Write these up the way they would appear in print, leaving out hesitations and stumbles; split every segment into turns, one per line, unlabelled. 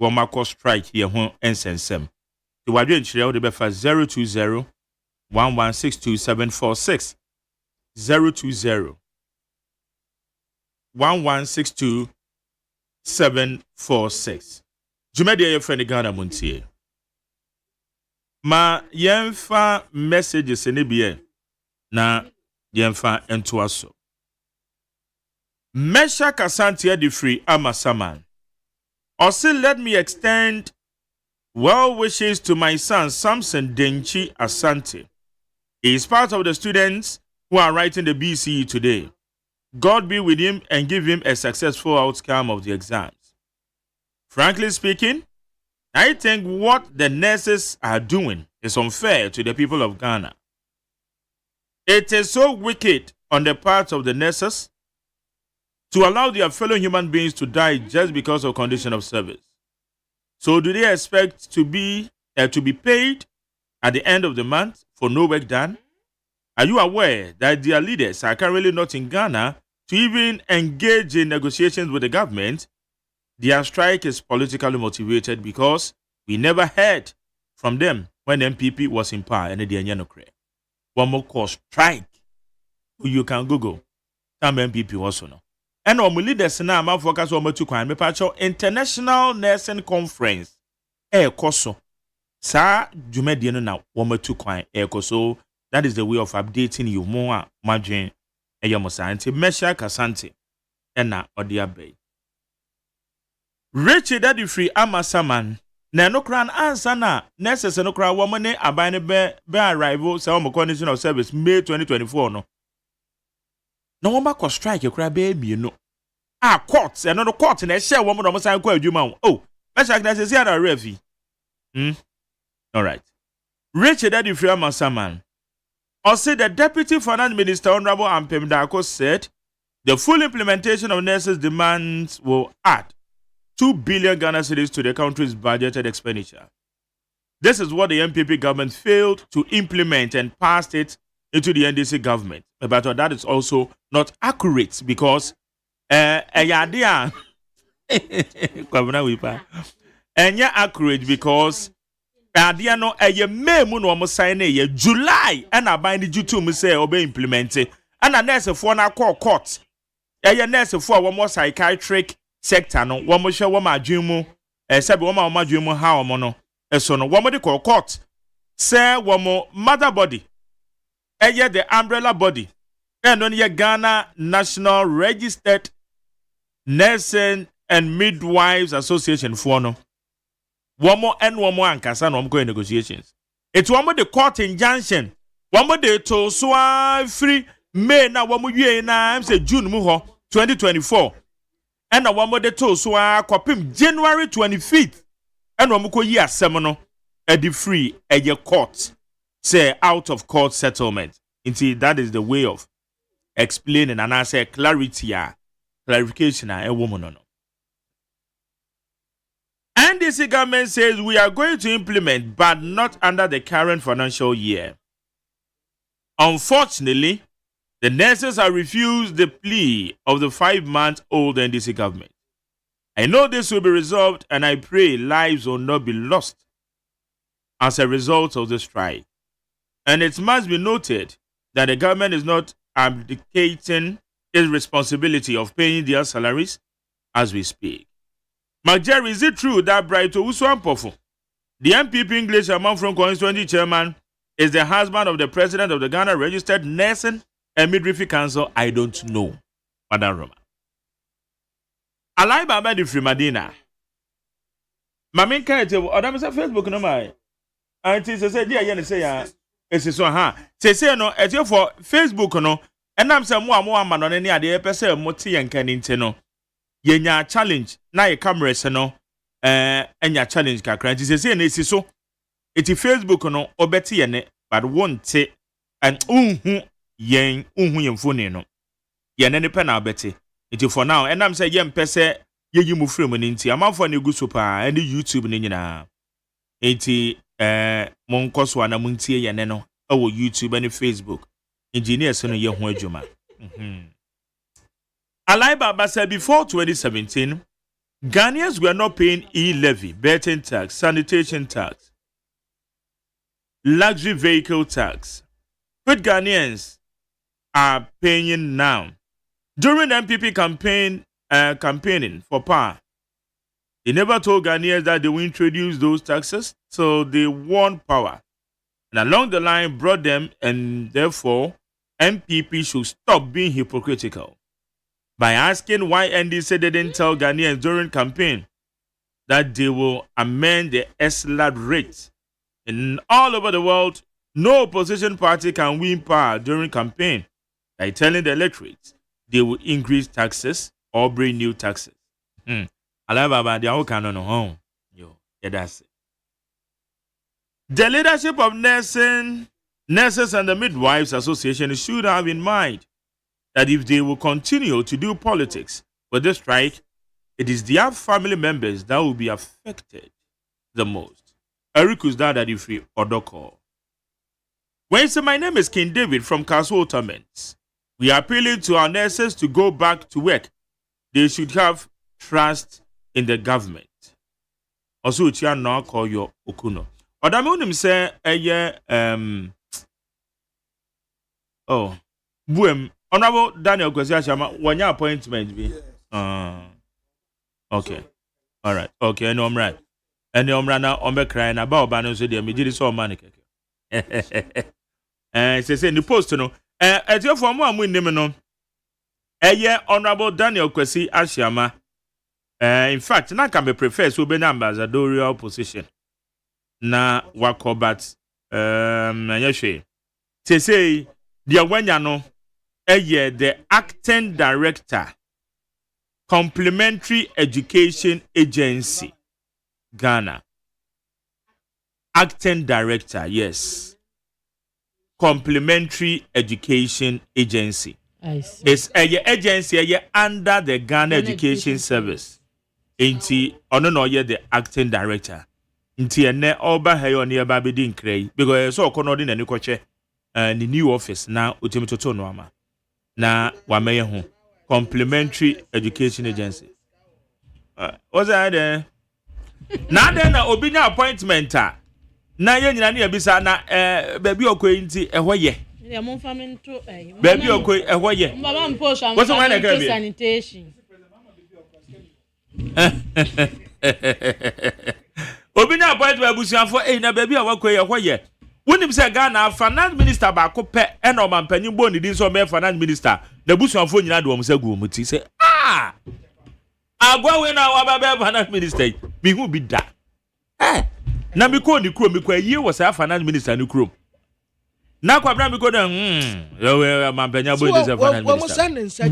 Womako strike here hon ensensem. The wadwe nchire de befa 020 1162746 020 1162746. Jumedi your friend Ghana Montie. Ma yemfa messages ne biye na yemfa entoaso. Mesha Kasanti di free Amasaman. Also let me extend well wishes to my son Samson Denchi Asante. He is part of the students who are writing the BCE today. God be with him and give him a successful outcome of the exams. Frankly speaking, I think what the nurses are doing is unfair to the people of Ghana. It is so wicked on the part of the nurses to allow their fellow human beings to die just because of condition of service. So do they expect to be paid at the end of the month for no work done? Are you aware that their leaders are currently not in Ghana to even engage in negotiations with the government? Their strike is politically motivated because we never heard from them when MPP was in power and they are one more cause strike. You can Google. Some MPP also know. And our leaders now am focus on to crime. International Nursing Conference. Koso. Sa Jumediano na woman to crime. Koso. That is the way of updating you more. Margin. Eyamosanti. Mesha Kasante. Ena Odia Bay. Richard Daddy Free Amasaman. Na no kran answer na nurses no kran woman ne abane be arrival say on condition of service May 2024 no. No one back strike you cry baby no. Court and no court na share woman no sign kwa adwuma. Oh, let's check that say na refi. All right. Richard Daddy Free Amasaman. Also the Deputy Finance Minister Honorable Ampem Dako said the full implementation of nurses demands will add 2 billion Ghana cedis to the country's budgeted expenditure. This is what the MPP government failed to implement and passed it into the NDC government. But that is also not accurate because accurate because no May no sign July and I bind you to me say obey implemented and a nurse for na call court. Nurse for one more psychiatric sector no one mo share one ma adwemu sabe one ma adwemu ha omo no eso no one mo de call court say one mo mother body the umbrella body and on ye Ghana National Registered Nursing and Midwives Association for no one more and one more ankasa no go negotiations it's one mo the court injunction one mo de to so free May na one mo wie na say June mu ho 2024 and a one more de to so kwapim January 25th and one ko yi asem no e di free e ye court say out of court settlement. Indeed, that is the way of explaining and I say clarification a woman no. And this government says we are going to implement but not under the current financial year. Unfortunately, the nurses have refused the plea of the 5-month-old NDC government. I know this will be resolved and I pray lives will not be lost as a result of the strike. And it must be noted that the government is not abdicating its responsibility of paying their salaries as we speak. Jerry, is it true that Brighto Uswampofo, the MPP English among from constituency chairman, is the husband of the president of the Ghana Registered Nursing and Midwifery Council? I don't know, Madam Roma. Alai Baba di Frimadina. Mamin Kaite, or I'm say Facebook no my. Auntie say, dear Yen say, it's so ha. Say no, at you for Facebook no, and I'm some more man on any other person, Moti and Caninteno. Yenya challenge, na your cameras no, and your challenge kakran. Say, it's so. It's Facebook no, or betty and but won't say, and yen yemfone no ye ne pe na beti iti for now and I'm say yem pese ye yimu frame ni nti amafo na egu so pa and YouTube ni nyina iti mon koso na muntie ye ne no e wo YouTube and Facebook engineers no ye ho adwuma Alai Baba said before 2017 Ghanaians were not paying e-levy, betting tax, sanitation tax, luxury vehicle tax, which Ghanaians are paying now. During the MPP campaigning for power, they never told Ghanaians that they will introduce those taxes, so they won power. And along the line brought them, and therefore MPP should stop being hypocritical by asking why NDC didn't tell Ghanaians during campaign that they will amend the SLAD rate. And all over the world, no opposition party can win power during campaign by telling the electorate they will increase taxes or bring new taxes. The leadership of Nurses and the Midwives Association should have in mind that if they will continue to do politics for this strike, it is their family members that will be affected the most. Eric Uzdada the free Odoko. When you say my name is King David from Castle Ottomans, we are appealing to our nurses to go back to work. They should have trust in the government. Also, Chia no call your Okuno. Odamunim say Buem Honorable Daniel Kwesiashama, one year appointment be. Okay. All right. Okay, and I'm right. And I'm right now. I'm crying about Bano so they me so money. Say the post no. At your form one win them no. Honorable Daniel Kwesiashama. In fact, na can be prefer so be ambassadorial position. Na wakobat yeshe. Say the wanya no. The acting director, Complementary Education Agency, Ghana. Acting director, yes. Complementary Education Agency.
I see.
It's a agency under the Ghana Education Service. Inti ono no the acting director. Inti ene oba hayo ni ababidi nkray because so kono di na ni kwache the new office na utimitoto no ama. Na wameye ho Complementary Education Agency. What's that there? Na then na obinya appointment na ye nyina na ebisa na baby okoyi nti ehwo ye.
Ya mon family to
Baby okoyi ehwo ye.
Mama mposh am.
What's one again?
Sanitation.
Obinya appointment abusuafo na baby awakoyi ehwo ye. Wonim say Ghana finance minister ba ko pe e na omampanyin bo ni din so me finance minister na busuanfo nyina de omsa gu omuti say agwa we na wa ba finance minister mi hu bi da na mi ko ni kro mi kwa yie wo say finance minister ni kro na kwa bra mi ko da we mampanya bo ni say finance minister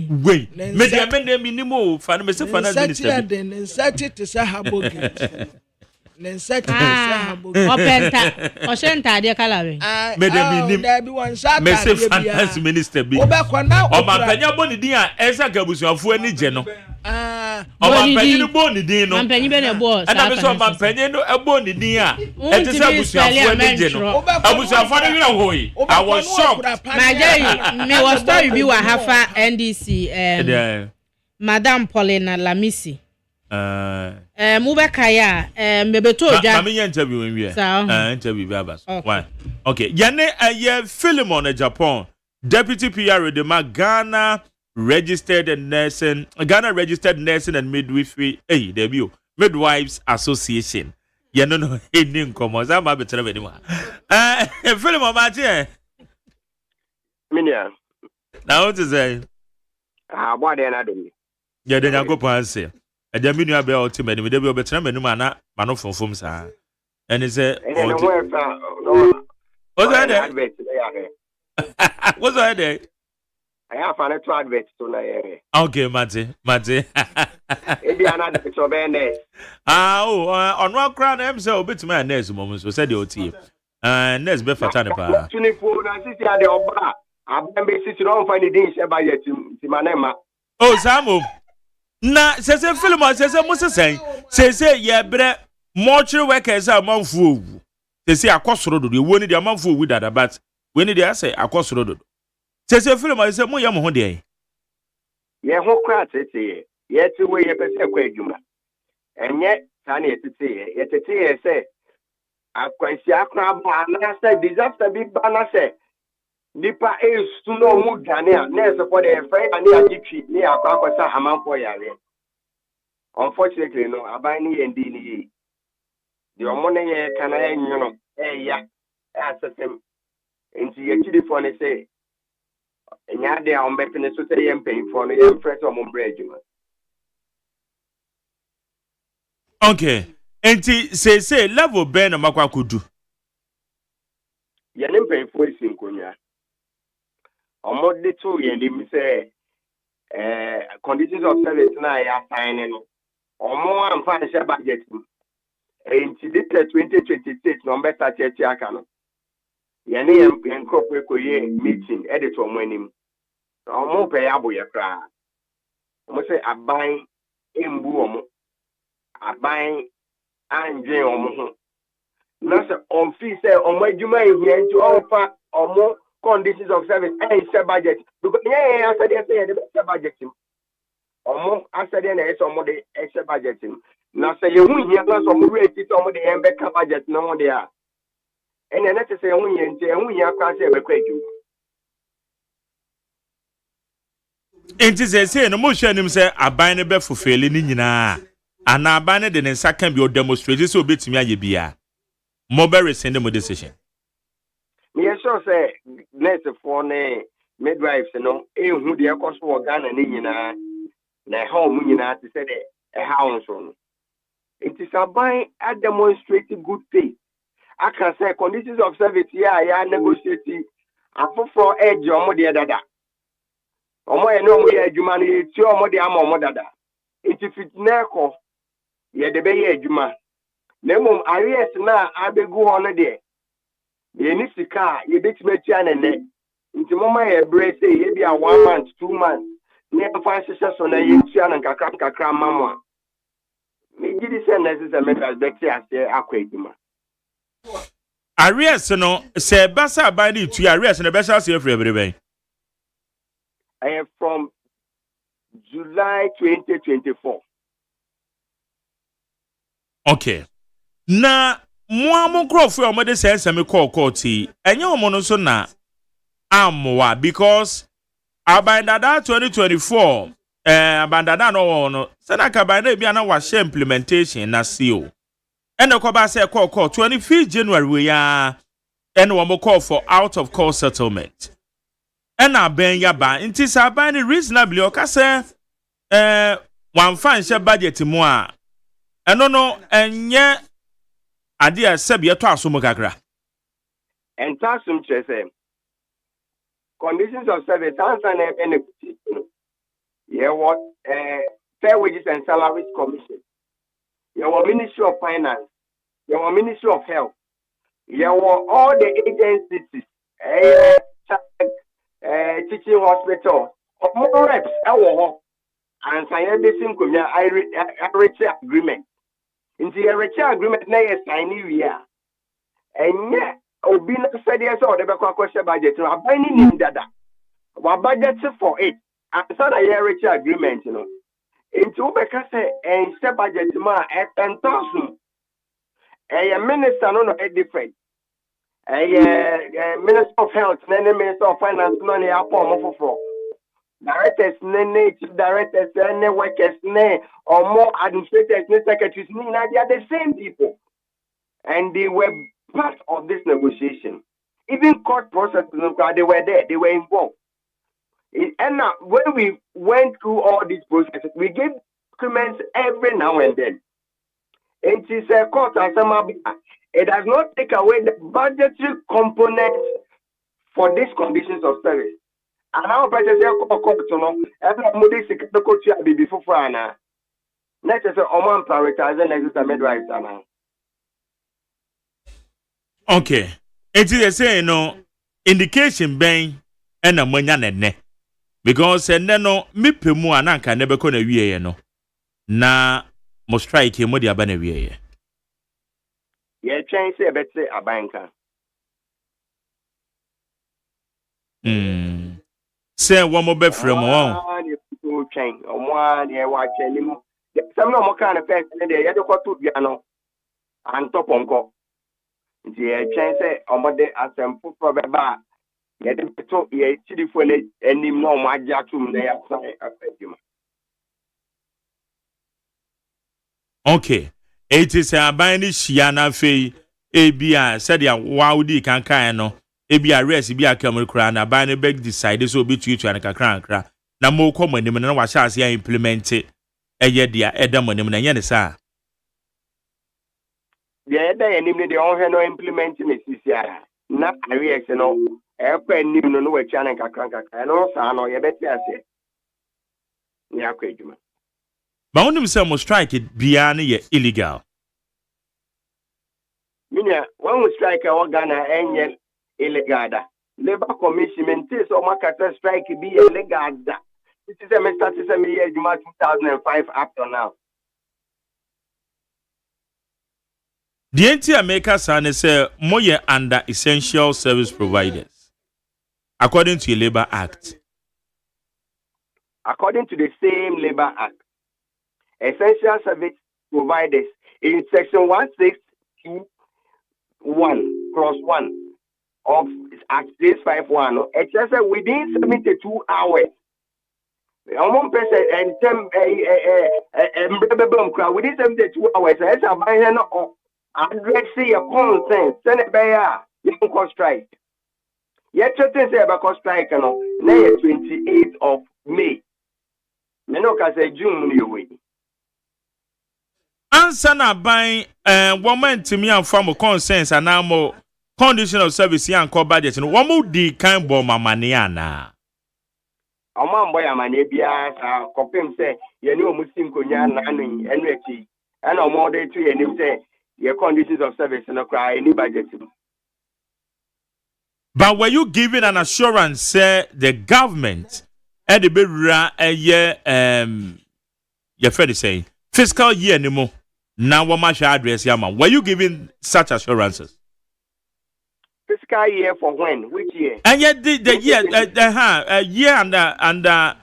we me dia me ni mo finance minister
den sati say habogi
Openta, Oshenta, dear Calabi.
Mr. Finance Minister B. Penya Boni Dia, Esa Gabusu of Wenny Geno. Penny Boni Dino, and Penny Benabo, and I saw my penny a Boni Dia. And the Gabusu of Wenny Geno. I was a funny away. I was shocked.
My day, me was story view a half NDC, Madame Paulina Lamisi. Mubakaya, Mebeto,
I'm interviewing you. Interview Babas. Why? Okay. Yane a Philemon in Japan, Deputy PR de Ghana registered nursing and midwifery. Debut Midwives Association. Yano no ending commons. I'm a better anymore. Philemon Martin.
Minia.
Now what to say?
What then I do?
Yeah, then I go pass. And the menu be ultimate, we be better menu mana from sa. And it's a what's that? What's that?
I have an advert to na.
Okay, Mate.
Ebi another picture be nurse.
On one crown himself bit my nurse moments we said the OT. Nurse be fatane pa.
24 na sisi ade oba. Abembe sisi don find the things about yet to manema.
Oh, Samu. Na sese film sese musesen sese ye bre mortuary workers are manfo owu sese akosoro dodo ewo ni de manfo owu dada but we ni de say akosoro dodo sese film sese mo ye mo ho de
ye ho kra tete yet way a person quajuma. And yet, Tanya to say, yet to say, I quite see a crab, and I said, disaster big banner say. Nipa is to no mood Daniel, nurse for the friend and near Gypsy, near Papa Haman for Yari. Unfortunately, no, I buy me and DNE. The money can I, you know, yeah, as a same. Into your chili for say, and yet they are making a society and paying for the young friends of Montreal.
Okay. Enti say level ben makwa kudu.
Yanim paying for it in Kunya. Almost the 2 years, say, conditions of service now are signing. Or more and financial budget. In 2026, number 30 Akano. Yanni and corporate meeting editor winning. Or more payable ya cry. I must say, I buy in boom. I buy and jam. Not on fee say on my Juma to offer or more conditions of service and share budget. Because, yeah, I said, the budget. Or after then, there's some of the extra budgeting. Now, say you win here, plus some rate it some of the Embecca budget, no one there. And then let's say, only and we have can't say a question.
Enti say no mo hwɛ nim sɛ aban ne bɛ fulfill ni nyinaa. Ana aban ne de ne nsa kan bi o demonstrate so obetumi aye bia. Mo be rescind mo decision.
Me sure say nurse for ne midwives no who the cost for Ghana ni nyinaa. Na home nyinaa te say the house on. It is aban a demonstrating good faith. I can say conditions of service yeah negotiating for edge or the dada. Omo eno mo ye adwuma no ye ti omo de ama omo dada. It fit na ko ye de be ye adwuma. Na mum areas na abegu hono de. Ye ni sika ye betime tia nene. Nti mama ye bre say ye bi a 1 month 2 months. Ne fa sese so na ye tia na kakra mama. Me gidi say necessary me be tia ase akwa adwuma.
Areas no se basa aban ne tu areas no be sha se free everybody.
I am from July 2024.
Okay. Na mo amkrofo o mo de sense me call ti. Enye o mo no so na amwa because abandada 2024 abandada no se na ka ban na bia na wa share implementation na CEO. Ene ko ba se call 25th January we ya ene wo mo call for out of court settlement. Ena ben ya ba nti sa ban ni reasonably o ka se wan fan she budget mu a eno no enye ade a se bia to aso kakra
And tasum say conditions of service answer na benefit. Yeah, what Fair Wages and Salaries Commission. Your Ministry of Finance, your Ministry of Health, your all the agencies, teaching hospital, more reps, and I basing I reach agreement. Into a reach agreement, na sign year. And yet, Obina said yes, or the question budget. So I'm buying dada. What budget for it? And so I reach agreement, you know. Into because and step budget ma at 10,000. A minister no different. A Minister of Health, then Minister of Finance, no ne upon for directors, ne chief directors, ne workers, ne or more administrators, ne secretaries, they are the same people, and they were part of this negotiation. Even court processes, they were there, they were involved. And now, when we went through all these processes, we gave documents every now and then. And she said, court and some it does not take away the budgetary component for these conditions of service. And now, better say, court, every money the court will be before Frana. Next is a woman prioritizing next to midwives.
okay enti they say no indication ben and a manya ne because no me pemu ananka ne beko na wiye no na mo strike mo dia ba na wiye
Yeah, change say better a banker.
Say one more be from one.
train or one year watching. Some no more kind of person, they had to go to piano and top on go. The chance on what they are some for the bar. Yet, ye chili for it, and him no my jackum, they are saying,
okay. It is a binding Shiana Fay, ABI, said ya Wowdy can kind ABI rest, be a camel crown, a binding beg decided so be to you and a crown crack. Now more common, the man was as implement it. A yet dear Adam and Yenisa.
The other enemy, they all have no implementing it this year. Not a reaction, no. Airplane, you know, a channel, and also, I know you better say. Yeah, crazy.
But when himself must strike it beyond illegal.
Minya, when we strike our Ghana and illegal. Labor Commission maintains or market strike be illegal. This is a started some years, 2005 up to now.
The entire maker son say more under essential service providers, according to the Labor Act.
According to the same Labor Act, essential service providers in section 1621 cross 1 of Act 651, it says within 72 hours. Among person and within 72 hours, as a man addressing a consent, send it by you can strike. Yet, say about strike, no, 28th of May. Menoka say June, you wait.
Answer na buying woman to me and form consents and now more condition of service and call budget. And one more the kind bomb maniana.
A man boy, a man, a compare say, you know, Muslim Kunyan, and Enrichi, and a more day to and say, your conditions of service and cry any budget.
But were you given an assurance, say the government at the Bibra a year, your friend is saying, fiscal year anymore? Now, what much address, Yaman? Were you given such assurances?
Fiscal year for when? Which year?
And yet, the year, a year under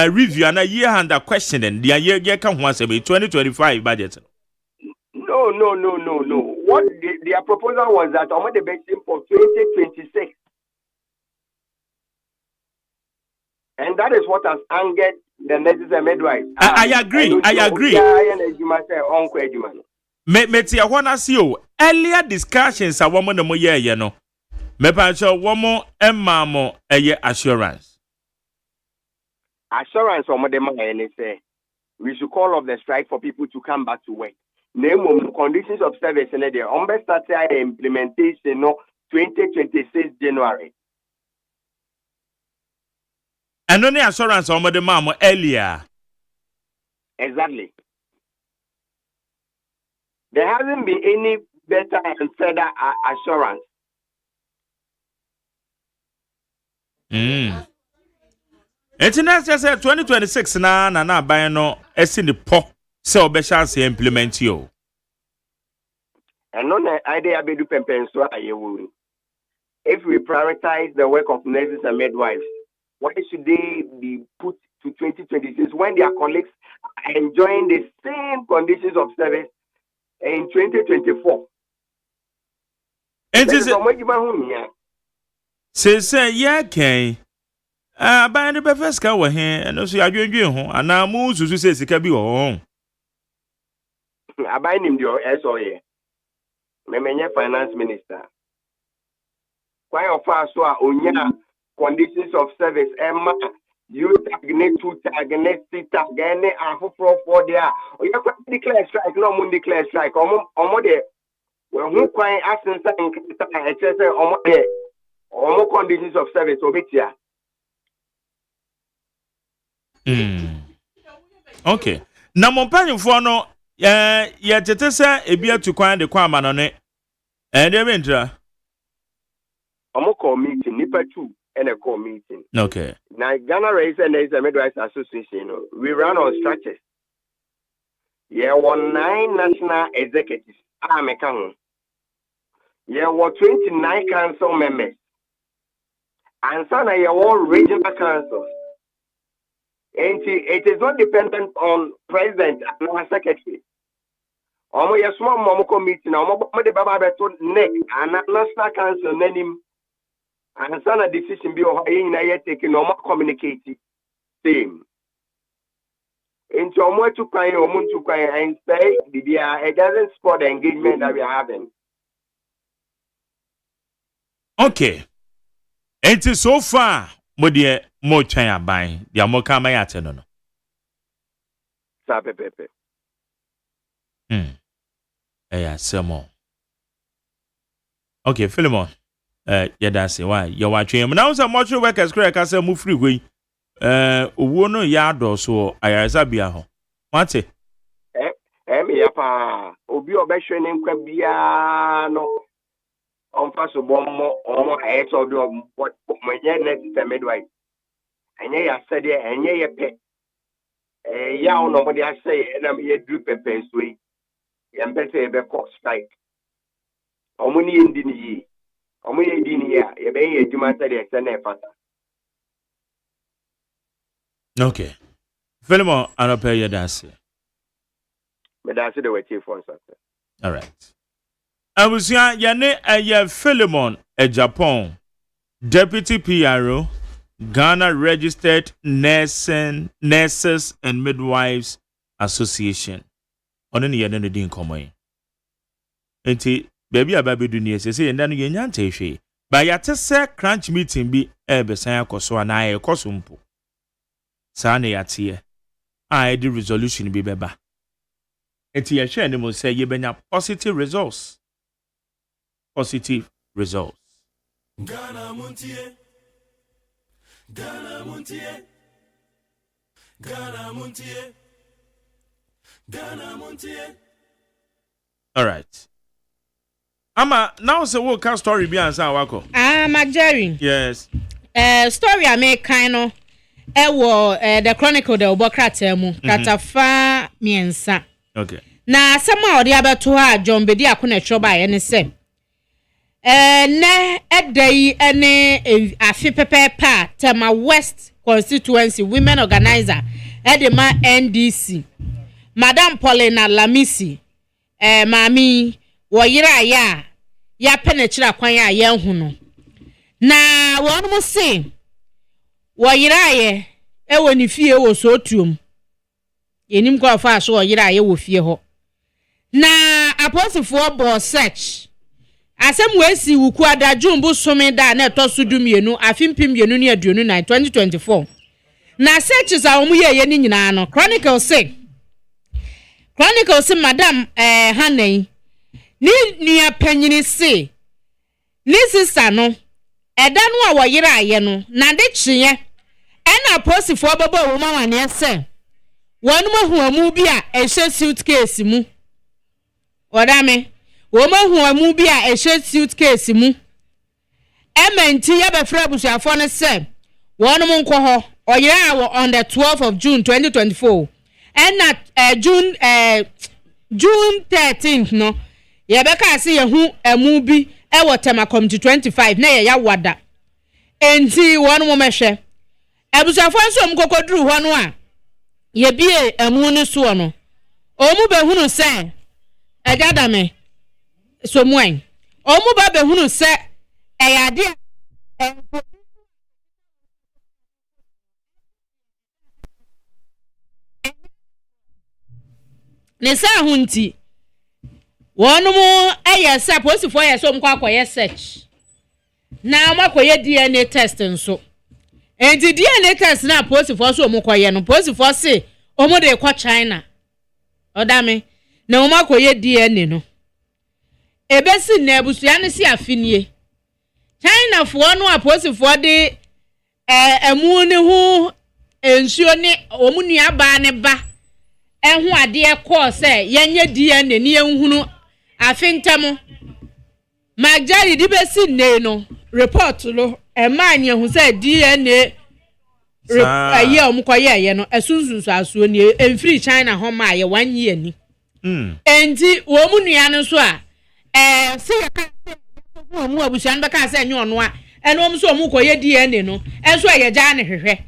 review and a year under questioning. The year come once a 2025 budget.
No. What their proposal was that I'm the best for 2026. And that is what has angered the necessary midwives.
I agree. Metia wana sio earlier discussions a woman no ye no. Me pa cho woman emma mo eye assurance.
Assurance on the man say we should call off the strike for people to come back to work. Name conditions of service in the started implementation no 2026 January.
And only assurance on the mama earlier.
Exactly. There hasn't been any better and further assurance.
It's not just 2026 na buy no in the po so be chance implement you.
And no idea be do pempen so ayewu. If we prioritize the work of nurses and midwives, why should they be put to 2026 when their colleagues are enjoying the same conditions of service in 2024?
It is say yeah okay. By the first car were here and also I join you home and now moves to say sika bi home.
I buy him your SOA. Me finance minister. Why of us so onya conditions of service emma you tagnate to tagnate tagene afo for there. You can declare strike no mun declare strike omo de we hu kwan asensa nkita e chese omo conditions of service obitia.
Okay. Na mompanyfo no ye tete se ebia tu kwan de kwa ma no ne. De mentra.
Omo call meeting nipa 2 and a call meeting.
Okay.
Now Ghana Race and Midwives Association, we run on structures. Yeah, 9 national executives. Yeah, 29 council members. And some are all regional councils. And it is not dependent on president and secretary. Yes, small committee now. The Baba beto neck and national council name and some decision be taking normal communicating same. Into Omo to cry and say it doesn't spoil the engagement that we are having.
Okay. It is so far, my dear, more China buying. The Amoka Mayate no.
Sape pepe.
Yeah, some more. Okay, Philemon. Yeah, that's it. Why? You're watching. Now, some much workers, correct? I say move free way. Wono yard or so. I sabia ho. What's it?
Me yapa. Obi obeshe ne nkwa bia no. Onfa so omo eto do what menye net midwife. Enye ya said enye ye pe. Ya ono mo dia say na me dru pepe so yi. Yempese be cost strike. Omo ni ndi ni yi. Omo ye ndi ni ya ye be ye djuma said e se na fata.
Okay. Philemon, I don't pay your dance.
Me that's the way chief on sir.
All right. I was here, Philemon, a Japan Deputy PRO, Ghana Registered Nurses and Midwives Association. On any other didn't come away. Enti, baby, a baby do near say, and then you can't say, by your test crunch meeting be a beside Koso and I a cosumpo. Sane at here. I the resolution be beba. Enti, ya share them will say, you been positive results. Positive results.
Ghana Montie. Ghana Montie. Ghana Montie. Ghana Montie.
All right. Ama now say what kind story be answer wako?
Jerry.
Yes.
Story I make kind of the Chronicle the Obokrata Katafa miensa.
Okay.
Na sama odi abeto ha John Bedi akona choba ye ne se. Ne edai ene afi pepepa Tema West constituency women organizer edema NDC. Madam Paulina Lamisi mami wo yira ya penechira kwan ya ye hu no. Na won mo se wo yira ye ewo ni fie wo so tuom. Yenim kwa fa so wo yira ye wo fie ho. Na apostle bo search asem we si wuku adajun bu some da na etosu dumienu afimpim yenu ne aduonu 2024 na searches a omu ye ni nyina no Chronicle say madam Hanen ni nua panyini se ni sister no eda no a wo yira aye no na de chiye ena apostle babo wo ma wane se wonu mahuamu bi a ehye suitcase mu odame woman amu bi a ehye suitcase mu ementi ya be fra busuafo ne se wonum nko ho oyira on the 12th of June 2024 and June 13th no ye be ka se ye hu amu bi e wotema committee 25 na ye ya wada enti wonum mehwe abusuafo nso mkokoduru ho no a ye bie amu ne so no omu be hunu se egadame so mwen omu ba be hunu se eyade ne sa hunti wonu mu eyesa posifo yeso mkwa akoye search na makoye DNA test nso enti DNA test na posifo so mkoye no posifo se omu de kwa China odame na omu akoye DNA no ebesi na ebusua ne si afinie China fo no aposifo de emu ne hu ensuo ne omu nua ba ne ba ehu ade ekọ se yenye DNA ne yenhunu afintam Magari di besi ne no report lo emanye hu se DNA aye omkoye ye no esunsunsu asuo ne emfiri China ho ma ye 1 year ni enti wo mu nua ne so a se ya ka se mu abusuan be ka se nye ono a eno om so mu koye DNA no enso ye ja ne hwehwe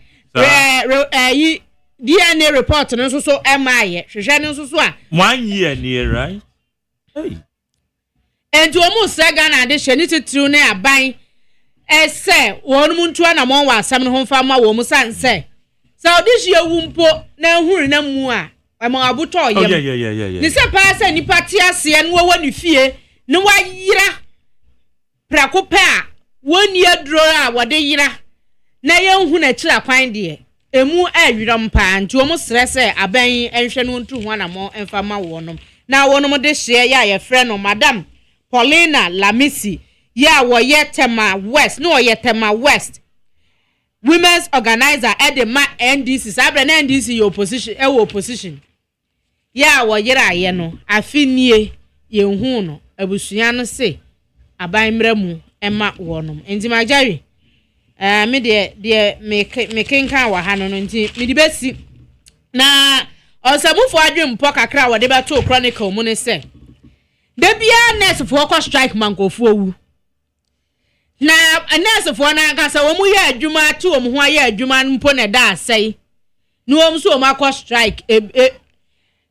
yi DNA report no so MI hwehwe no so a
1 year near right hey
enti omu sega na de hye ni titru na aban ese wonu ntu na mo wa asam no ho fa ma wo mu sanse so odi hye wumpo na huru na mu a ma abuto yem ni se pa se ni pati ase no wo ni fie ni wa yira prakopa a woni aduro a wode yira na yenhu na kira kwan de emu awiram pa nti omu srese aban enhwe no ntu ho na mo emfa ma wo no na wo no de hye ya ye frɛ no madam Paulina Lamisi ya wo Yetema West no Yetema West women's organizer at the NDC sabre na NDC your opposition opposition ya wo yira ye no afinie ye hu no abusua no se aban mramu ema wo no enti majari me de me kenka wa ha no enti me di besi na osamufo adwempo kakra wo de beto chronicle mu ne se da bia nurse for ko strike mankofu owu na nurse for na akasa wo mu ye adwuma to wo mu ho aye adwuma mpo na da asai no wo mu so ma ko strike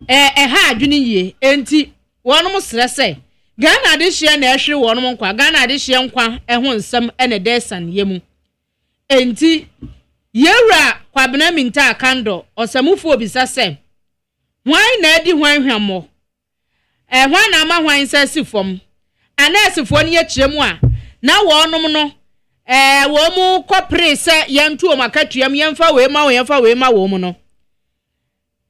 ha adwuni ye enti wono mu srese Ghana de hye na ehwe wono mu nkwa Ghana de hye nkwa ho nsam ene desan ye mu enti yewra kwabena minta kando osamufo obisa se hwan na adi hwan hwamo hwan na ma hwan sasi fom anasifo ne ye kiremu a na wonom no wo mu kopre se yentu o makatuam yemfa we ma wo mu no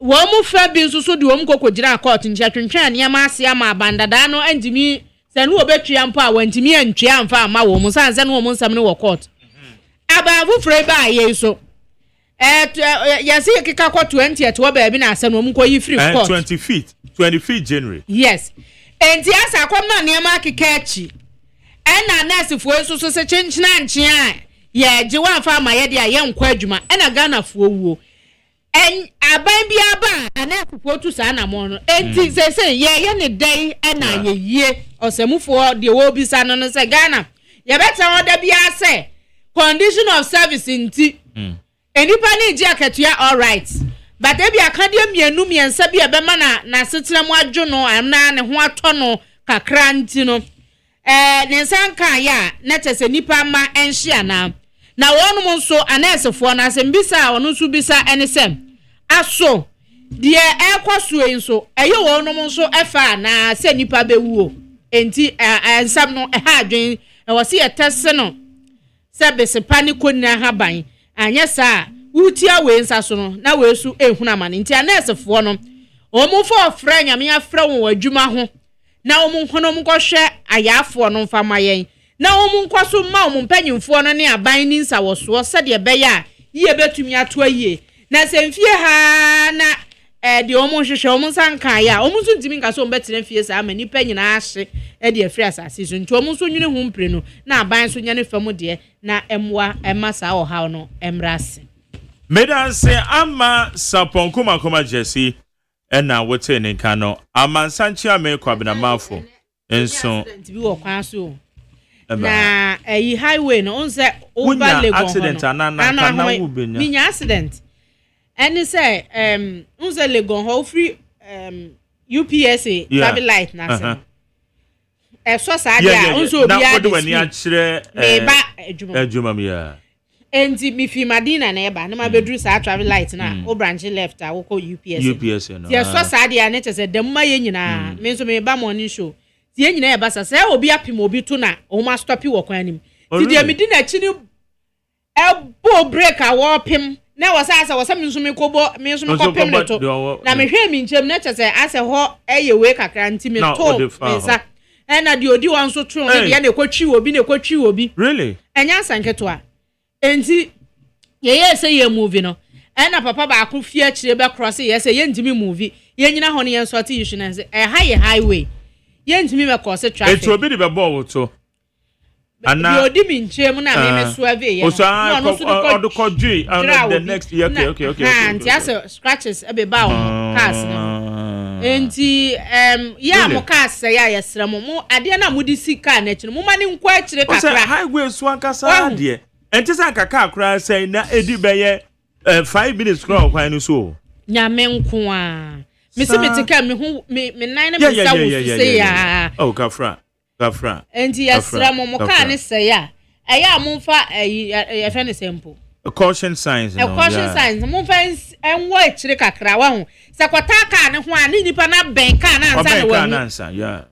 wo mu fa bi nsusu de wo mu kokogira court nchiatwentwan ne ma ase ama abandada no antimi se no obetwia mpa a wantimi antwia amfa ama wo mu sanse no wo mu nsam ne wo court abavu free ba ye so yasi kika ko 20 at wo ba bi na asem wo mu ko yi free court
20 January
yes enti asa kwam na ne ma kika achi ena nurse fo nsusu se chenchina nchia ye je wan fa ma ye de aye nkwa adwuma ena Ghana fo wuo aban bi aba nurse fo tu sa na mo no enti se ye ne dai ena ye yie osemufo de wo bi sa no se Ghana ye beta oda bi ase condition of service nti enipa ni je akatua all right but ebi akade mienu miensa bi ebema na setena mu adwo no amna ne ho atɔ no kakra nti no ne nsanka ya na tese nipa ma enhia na wonu nso anesefo na asembisa wonu nso bisa enesem aso de ekwaso enso eye wonu nso efa na se nipa bewuo enti ensam no ha adwen wose yetese no se besepa ni konna haban anya sa utia we nsaso no na we su ehuna mane nti anesefo no omufo ofra nyame afra won adwuma ho na omunkono mukɔhwɛ ayafo no mfa mayen na omunkɔso ma omumpanyimfo no ne aban ni nsa woso sɛde bɛyɛ a yie betumi ato ayie na semfie ha na de omunhwehwɛ omunsanka ya omunso ntimi nkaso ombetena fie sa ama nipa nyina ahye de afiri asase so nti omunso nwene ho mpre no na aban so nyane fam de na emwa emasa ohaw no emrase
Medanse ama saponkuma koma Jesse ena wote ne kano amansanchi ame kwabena mafo enso
bi wo kwan so na highway no onse over Lagos
accident na wo benya
minya accident eni say onse Lagos ho free UPSA traffic light na se so sadia onse obi
na wode wani akire adwuma ya
enti mi fi Madina na eba na ma bedru sa traffic light na o branch left a wo ko UPS no ye so sadia ne tese demma ye nyina me nso me ba morning show ti ye nyina ye ba sa se obi apim obi to na o ma stop wo kwan nim ti de mi di na chi ni bo break a wo pim na wo sa wo me nso me kobo me nso me ko pim ne to na me hwe mi nchem na tese ase ho eye we kakra nti me to me sa na de odi wan so tro ne de na ekotwi obi
really
enya sanketo a enti ye say ye movie no na papa ba akụ fie akire be cross ye say ye ntimi movie ye nyina ho ne ye sort issue na say highway ye ntimi be cross traffic
etu obi de be ball to
ana odi mi nchem na me so ave ye
no odukojui and the next year okay
and yes scratches e be ba on cars no enti ya mo cars say ya yesra mo ade na mo di sika na akire mo ma ne nkwa akire kakra
highway so ankasa ade enti san kaka akra say na edi beye 5 minutes crowd kwai no so.
Nyame nko a. Me se metika me hu me nan na me sa wo se ya.
Oh, Kafra.
Enti yasra mo ka ne se ya. Eya momfa e fe ne sempo.
A caution signs.
A caution signs. Momfa enwo e kire kakra wa hu. Se kwata ka ne ho a ni nipa na ben ka na ansa ne wa.
Ansa, yeah.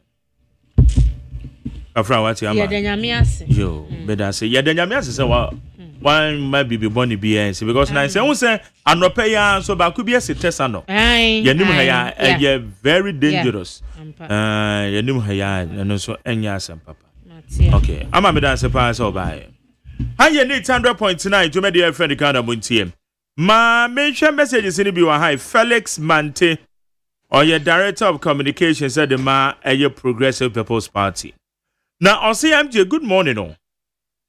Kafra what you am.
Ye de nyame ase.
Yo, better say ye de nyame ase say wa one might be born BNC because now say who say anope ya so ba ku bi ese test ano. Ye nim ha ya very dangerous. Ye nim ha ya no so enya asem papa. Okay, ama me dance pa so ba. Ha ye need 100.9 to me dey friend Ghana Montie. Ma mention messages in be wa high Felix Mante or your director of communications said the ma a Progressive People's Party. Now OSEI good morning oh.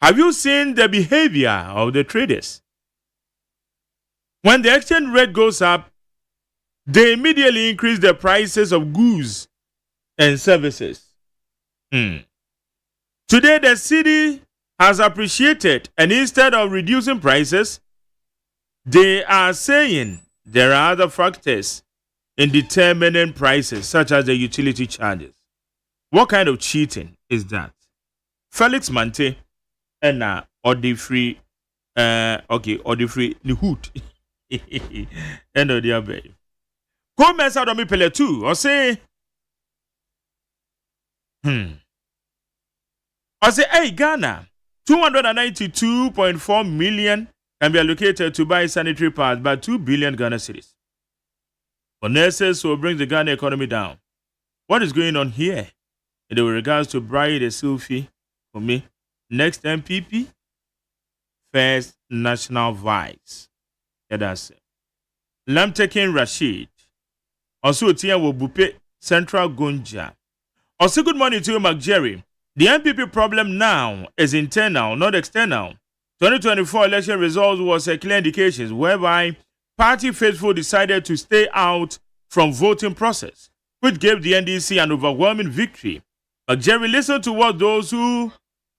Have you seen the behavior of the traders? When the exchange rate goes up, they immediately increase the prices of goods and services. Today, the city has appreciated, and instead of reducing prices, they are saying there are other factors in determining prices, such as the utility charges. What kind of cheating is that? Felix Mante and or the free the hood end of the other. Go mess out of me pele too or say hey Ghana 292.4 million can be allocated to buy sanitary pads by 2 billion Ghana cedis. For nurses will bring the Ghana economy down. What is going on here? In regards to Brian the Sylvie for me. Next MPP, first national vice. Yeah, that's it. Lamtekin Rashid. Also, Tia will bupe Central Gunja. Also, good morning to you, McJerry. The MPP problem now is internal, not external. 2024 election results was a clear indication whereby party faithful decided to stay out from voting process, which gave the NDC an overwhelming victory. McJerry, listen to what those who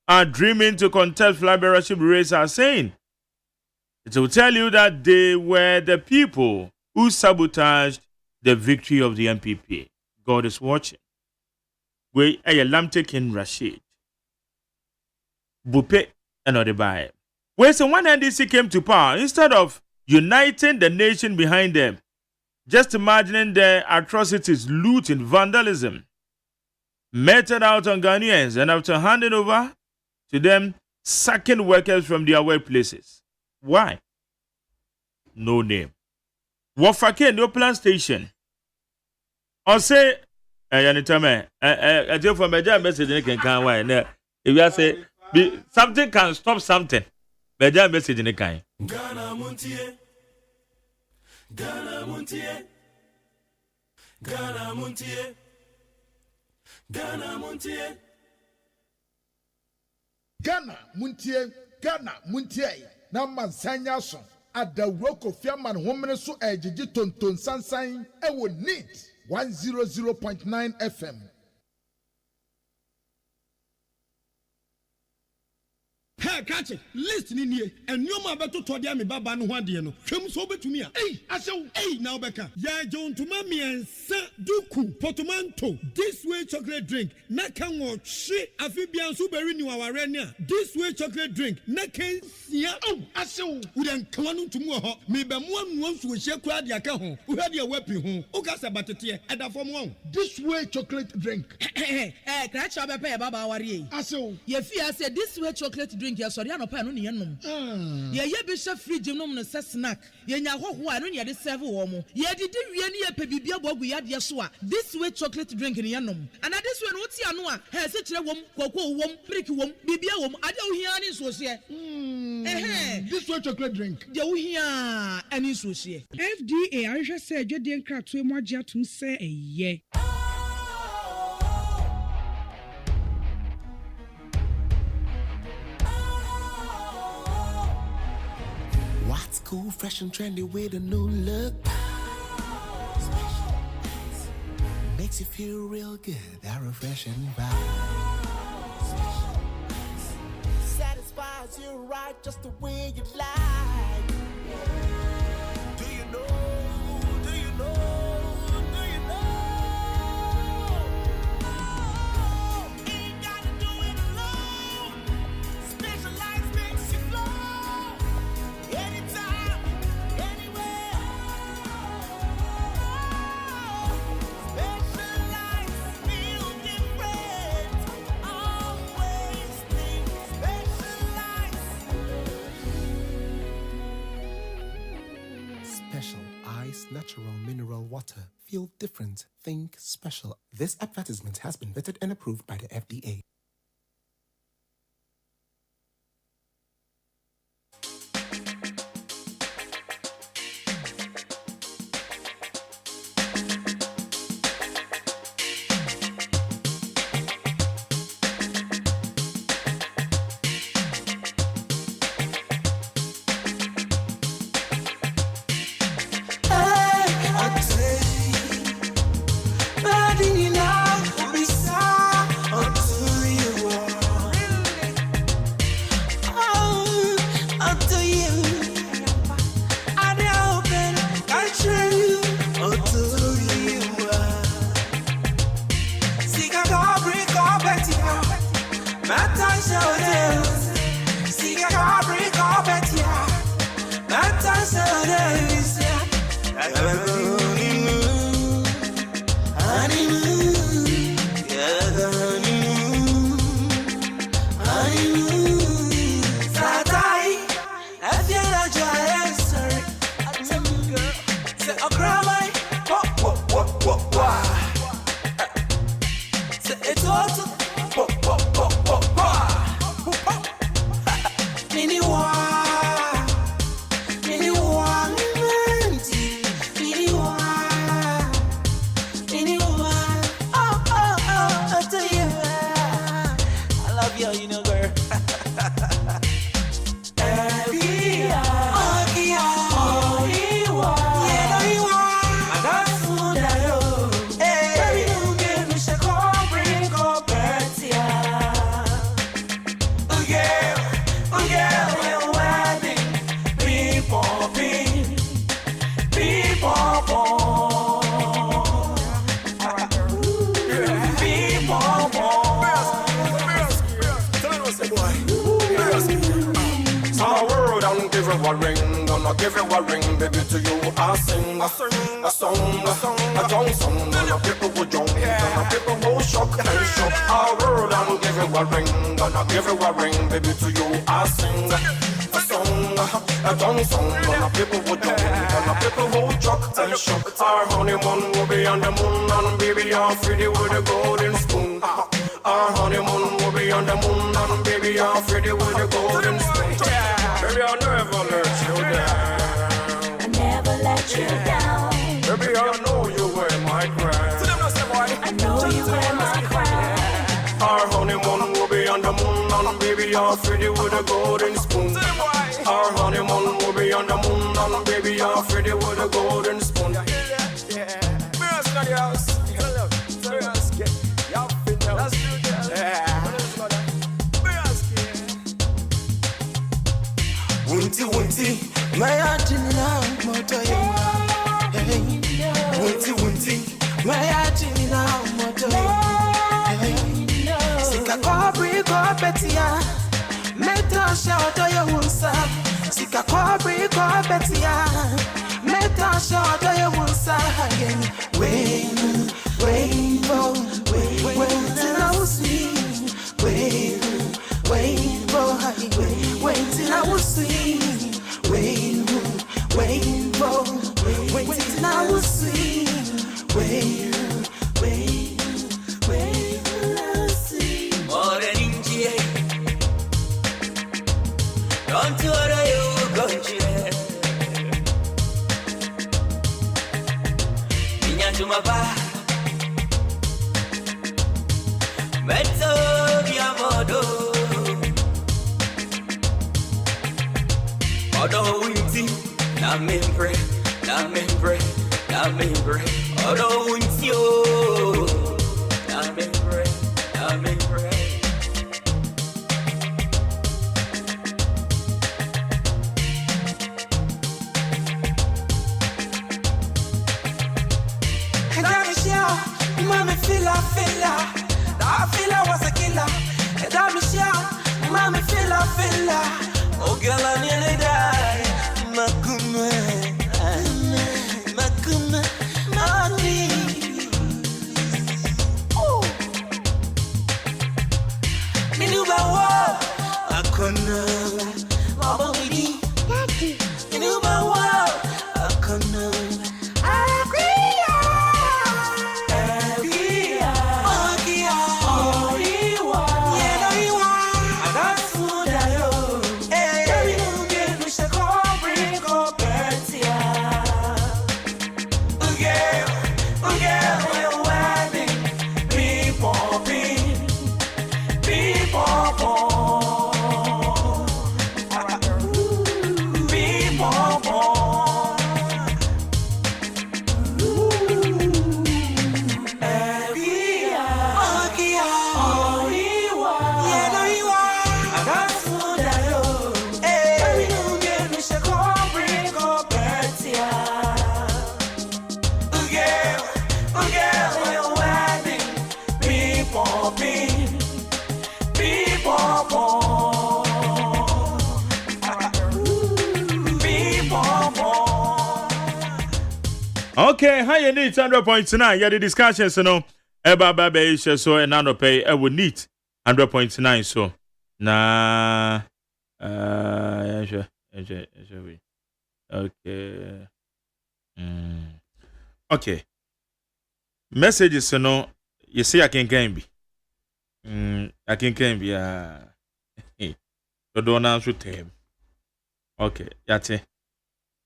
are dreaming to contest flag bearership race are saying. It will tell you that they were the people who sabotaged the victory of the MPP. God is watching. We a Lamtekin Rashid. Bupe and Odebaye. When someone NDC came to power, instead of uniting the nation behind them, just imagining the atrocities, looting, vandalism, meted out on Ghanaians, and after handing over to them, sacking workers from their workplaces. Why? No name. Wafake no plan station. Or say, I tell from my job message in can why. If you say something can stop something, my job message in the kind.
Ghana Montie, Ghana Montie, Ghana Montie, Ghana Montie.
Ghana Muntie na mansanya so adawro kofiaman homene so ejiji tonton sansan e wo need 100.9 FM.
Hey, catch it. Listen in here. And you ma beto to dia me baba no ho de no. Hwem so betumi a. Hey, asew. Hey, now beka. Ya John to ma me ensa duku portmanteau. This way chocolate drink. Na kan wo hwe afibian so beri ni waware ni a. This way chocolate drink. Na kan sia. Oh, asew. Wo den kan no ntumu ho. Me be mo anu nso hye kura de aka ho. Wo hwe de wapi ho. O ka se batete e da fom ho.
This way chocolate drink.
Catch up a baba wari.
Asew.
Ye fi say this way chocolate drink. Ya sorry anopa no ne yenom ye bi hye fridge nom no se snack ye nya hoho a no ne de serve wo mo ye didi wie ne ye pebibia bogu ya de so a this way chocolate drink ne yenom and this way no ti ano a he se kire wom kokko wom brick wom bibia wom ade wo hia ne so hye
This way chocolate drink
de wo hia ani so hye
FDA ahwehwe se adwede nkratoe mo agye atum se eye.
What's cool, fresh and trendy with a new look? Makes you feel real good, that refreshing vibe. Satisfies you right just the way you like. natural mineral water. Feel different. Think special. This advertisement has been vetted and approved by the FDA.
Give it a ring, baby, to you I sing a song, a dong song, and a people will jump, and a people will shock and shock. Our world, I'm give it a ring, gonna give it a ring, baby, to you I sing a song, a dong song, and a people will jump, and a people will shock and shock. Our honeymoon will be on the moon, and baby, you're pretty with a golden spoon. Our honeymoon will be on the moon, and baby, you're pretty with a golden spoon. Baby, I'll never let you down.
I never let you down.
Baby, I know you wear my crown.
I know you wear my crown.
Our honeymoon will be on the moon, and baby, you're pretty with a golden spoon. Our honeymoon will be on the moon, and baby, you're pretty with a golden spoon.
Wunti, my heart in love, moto yewa. Wunti, my heart in love, moto yewa. Sika kobri kopetia, meto shoto yewunsa. Sika kobri kopetia, meto shoto yewunsa. Rainbow, till I will see. Rainbow, till I will see. Rainbow, till I will see. Rainbow, see.
More than India. Don't worry, you go to Minya to my bar. Beto Biamodo. Odo Winti, na membre. Odo Winti, na membre.
And I miss you, mommy feel. That feel was a killer. And I miss you, mommy feel. Oh girl, I nearly died. Makuma, money.
Okay, how you need 100.9? Yeah, the discussions, you know, Eba is so and pay I would need 100.9. So nah, sure. Okay. Okay. Messages, you know, you see, I can be. I can be. So don't answer to him. Okay, yate.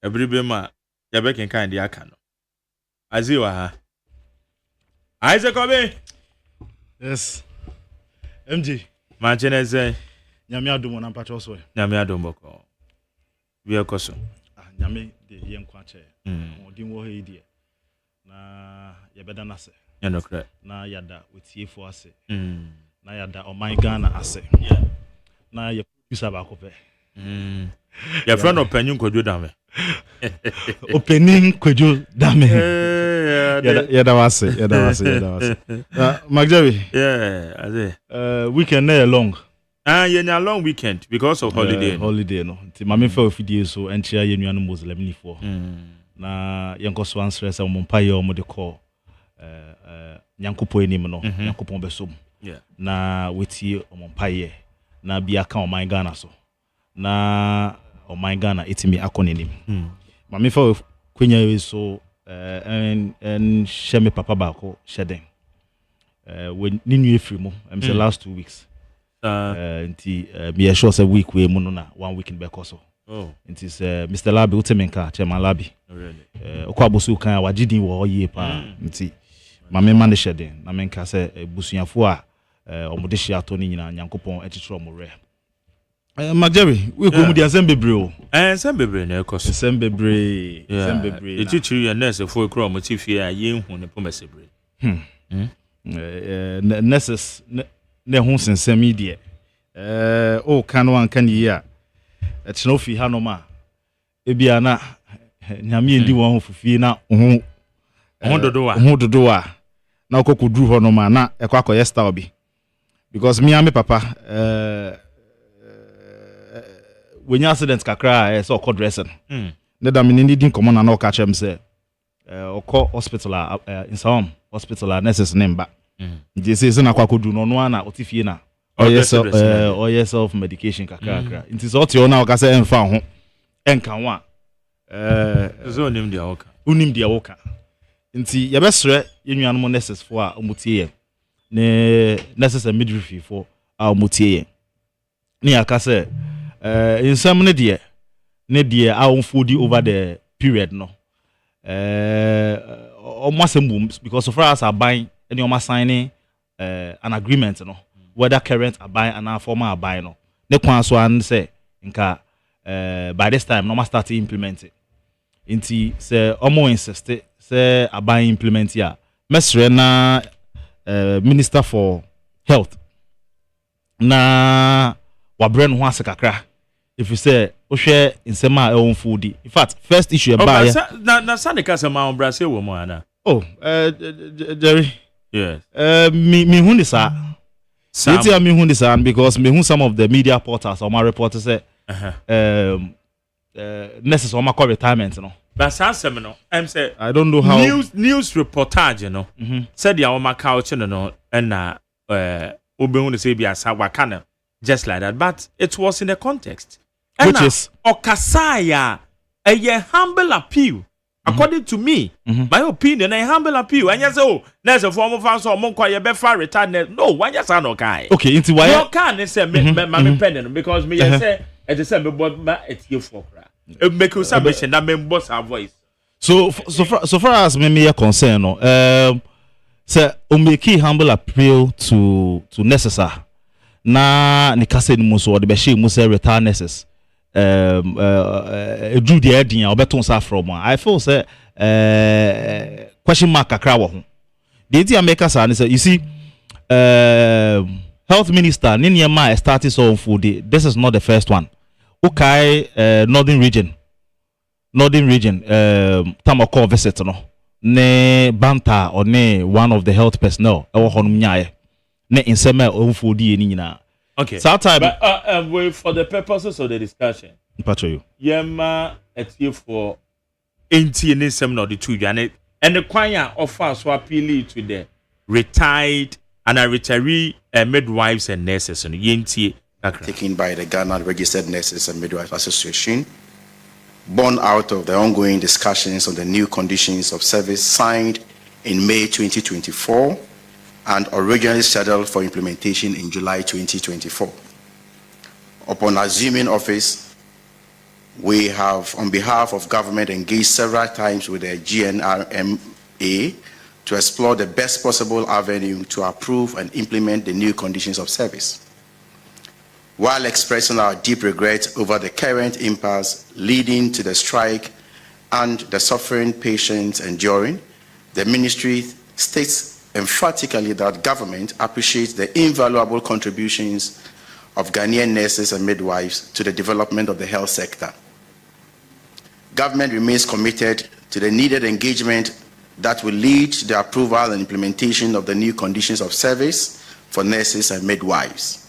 Every bema, you back in kind of can. Aziwa. Isaac Obi.
Yes. MG.
Manchester.
Nyame adom na mpacho so.
Nyame adom boko. We are koso.
Nyame de yen kwache. Odin wo he die. Na yebeda na se.
Ya no kra.
Na yada wetiefo ase. Na yada oman Ghana ase. Yeah. Na ye producer ba ko pe.
Your friend opening Kwadwo Dame.
Opening Kwadwo Dame. Yada wase. Magjavi.
Yeah, ade.
Weekend na long.
Yeah, long weekend because of holiday.
Holiday no. Ti mame fa ofidie so enchia ye nuanu Muslim ni fo. Na yenko so answer say mo mpaye o mo de call. Nyankopon enim no. Nyankopon besom.
Yeah.
Na wetie o mo mpaye. Na bia ka o man Ghana so. Na o man Ghana etimi akonenim. Mame fa kwenya we so and sheme papa bako sheden. When ninu efri mo, say last 2 weeks. Nti me sure say week we mu no na 1 week in bekoso.
Oh.
Nti Mr. Labi utemenka chairman Labi.
Really.
Okwa bosu kan wagidi wo ye pa. Nti mame man sheden na menka say busuafo a omode hia to ni nyina Nyankopon etitro mo re. Magjabi, we go mu di ansem bebre o.
Ansem bebre na ekoso.
Ansem bebre.
Etitri ya nurse for kro mo tifie a ye hu ne pomesebre.
Nurses ne hu sensem die. O kan wan kan yi a. Etno fi ha no ma. Ebia na nyame ndi won hu fufie na hu dodo a. Na okokudru ho no ma na ekwa akoye star obi. Because me and me papa when you accident kakra so called dressing. Ne da me need din komo na na ka chem say oko hospital in some hospital nurses name ba. They say na kwa kodu no no na otifie na self medication kakra. It is what you na ka say emfa ho enka ho a
so nim dia woka.
Unim dia woka. Nti ye besre yenuanom nurses for a omutie ye. Ne nurses and midwifery for a omutie ye. Ni aka say in some ne die awonfodi over the period no almost because so far as aban any almost signing an agreement no whether current aban and former aban no ne kwan so an say nka by this time no must start to implement it inti say omo insist say aban implement ya mesre na minister for health na wabrɛ ho asakakra if you say ohwe nsema e won foodi in fact first issue e ba ya
na sanika sama on Brazil wo mo ana
Jerry
yes
me hu this you me hu this because me hu some of the media portals or my reporters say necessary my retirement no
but some no I'm say
I don't know how
news reportage you know said ya my couch no na obehu ne say bia sa wakana just like that but it was in a context
which is
okasaya a humble appeal according to me my opinion a humble appeal and yes there's a form of answer mon kwa ye be far return no why just no kai
okay into why
you can say me pen because me say it say me but ma etie for kra e make you submission that me boss our voice
so far as me concern no say o make humble appeal to necessary na ni kase ni muso de be she muso retire nurses do the edin obeton sa from I feel say question mark akra wo ho the idea make us say you see health minister ni niema started so for this is not the first one okay northern region time of call visit no ne banta or ne one of the health personnel e wo honum nyae ne insema onfodi ni nyina
okay
so time
but wait for the purposes of the discussion
patcho you
yema etie for enti ne sem no the two dwane and the choir offers so appeal to the retired and retiree midwives and nurses and yenti
taken by the Ghana Registered Nurses and Midwives Association, born out of the ongoing discussions on the new conditions of service signed in May 2024 and originally scheduled for implementation in July 2024. Upon assuming office, we have, on behalf of government, engaged several times with the GNRMA to explore the best possible avenue to approve and implement the new conditions of service. While expressing our deep regret over the current impasse leading to the strike and the suffering patients enduring, the ministry states emphatically that government appreciates the invaluable contributions of Ghanaian nurses and midwives to the development of the health sector. Government remains committed to the needed engagement that will lead to the approval and implementation of the new conditions of service for nurses and midwives.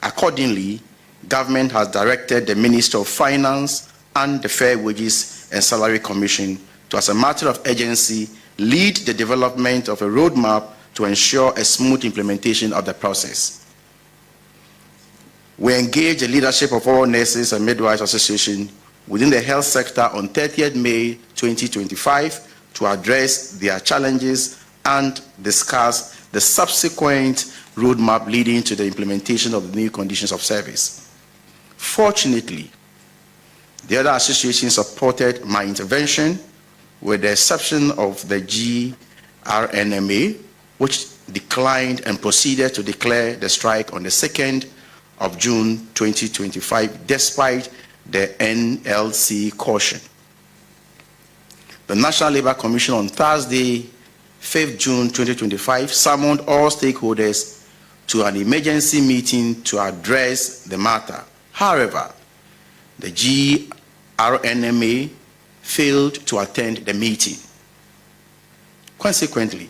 Accordingly, government has directed the Minister of Finance and the Fair Wages and Salary Commission to, as a matter of urgency, lead the development of a roadmap to ensure a smooth implementation of the process. We engage the leadership of all Nurses and Midwives Association within the health sector on 30th May 2025 to address their challenges and discuss the subsequent roadmap leading to the implementation of the new conditions of service. Fortunately, the other associations supported my intervention, with the exception of the GRNMA, which declined and proceeded to declare the strike on the 2nd of June 2025, despite the NLC caution. The National Labour Commission on Thursday, 5th June 2025, summoned all stakeholders to an emergency meeting to address the matter. However, the GRNMA failed to attend the meeting. Consequently,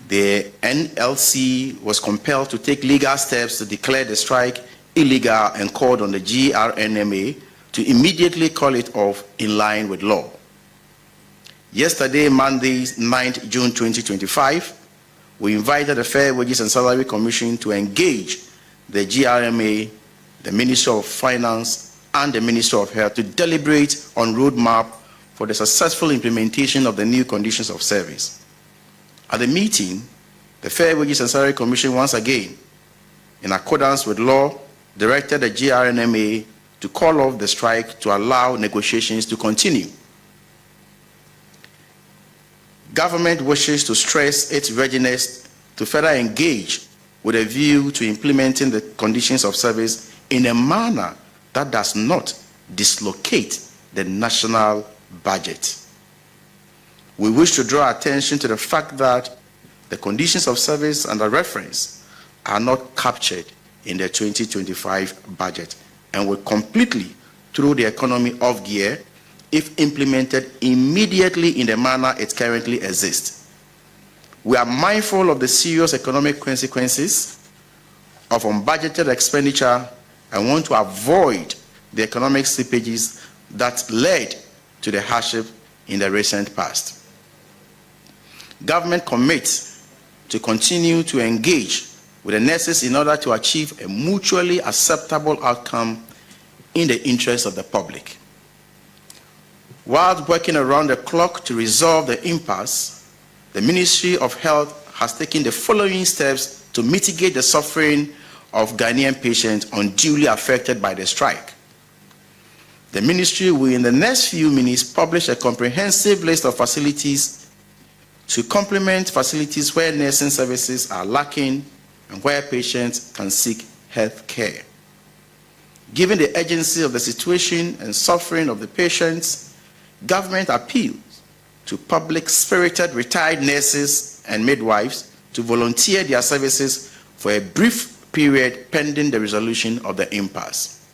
the NLC was compelled to take legal steps to declare the strike illegal and called on the GRNMA to immediately call it off in line with law. Yesterday, Monday, 9th June 2025, we invited the Fair Wages and Salary Commission to engage the GRMA, the Minister of Finance, and the Minister of Health to deliberate on roadmap for the successful implementation of the new conditions of service. At the meeting, the Fair Wages and Salary Commission once again, in accordance with law, directed the GRNMA to call off the strike to allow negotiations to continue. Government wishes to stress its readiness to further engage with a view to implementing the conditions of service in a manner that does not dislocate the national budget. We wish to draw attention to the fact that the conditions of service under reference are not captured in the 2025 budget and will completely throw the economy off gear if implemented immediately in the manner it currently exists. We are mindful of the serious economic consequences of unbudgeted expenditure and want to avoid the economic slippages that led to the hardship in the recent past. Government commits to continue to engage with the nurses in order to achieve a mutually acceptable outcome in the interest of the public. While working around the clock to resolve the impasse, the Ministry of Health has taken the following steps to mitigate the suffering of Ghanaian patients unduly affected by the strike. The ministry will, in the next few minutes, publish a comprehensive list of facilities to complement facilities where nursing services are lacking and where patients can seek health care. Given the urgency of the situation and suffering of the patients, government appeals to public-spirited retired nurses and midwives to volunteer their services for a brief period pending the resolution of the impasse.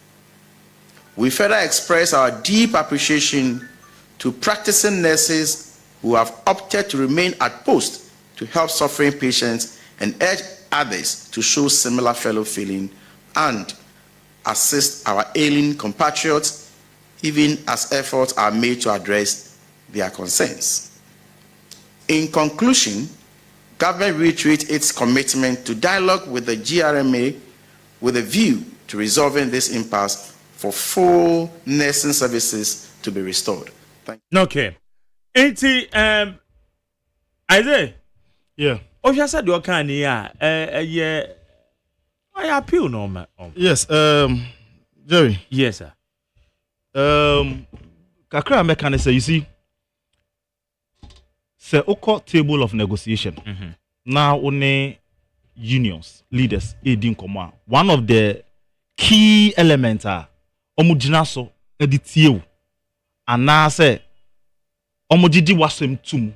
We further express our deep appreciation to practicing nurses who have opted to remain at post to help suffering patients and urge others to show similar fellow feeling and assist our ailing compatriots even as efforts are made to address their concerns. In conclusion, government reiterates its commitment to dialogue with the GRMA with a view to resolving this impasse for full nursing services to be restored. Thank you.
Okay. Isaiah.
Yeah.
Oh, you said you can yeah. I appeal no man.
Yes, Jerry.
Yes, sir.
Kakra mechanic say you see. Say oko table of negotiation. Now only unions, leaders, edin koma. One of the key elements are omujina so editie and now say omujidi wasem tum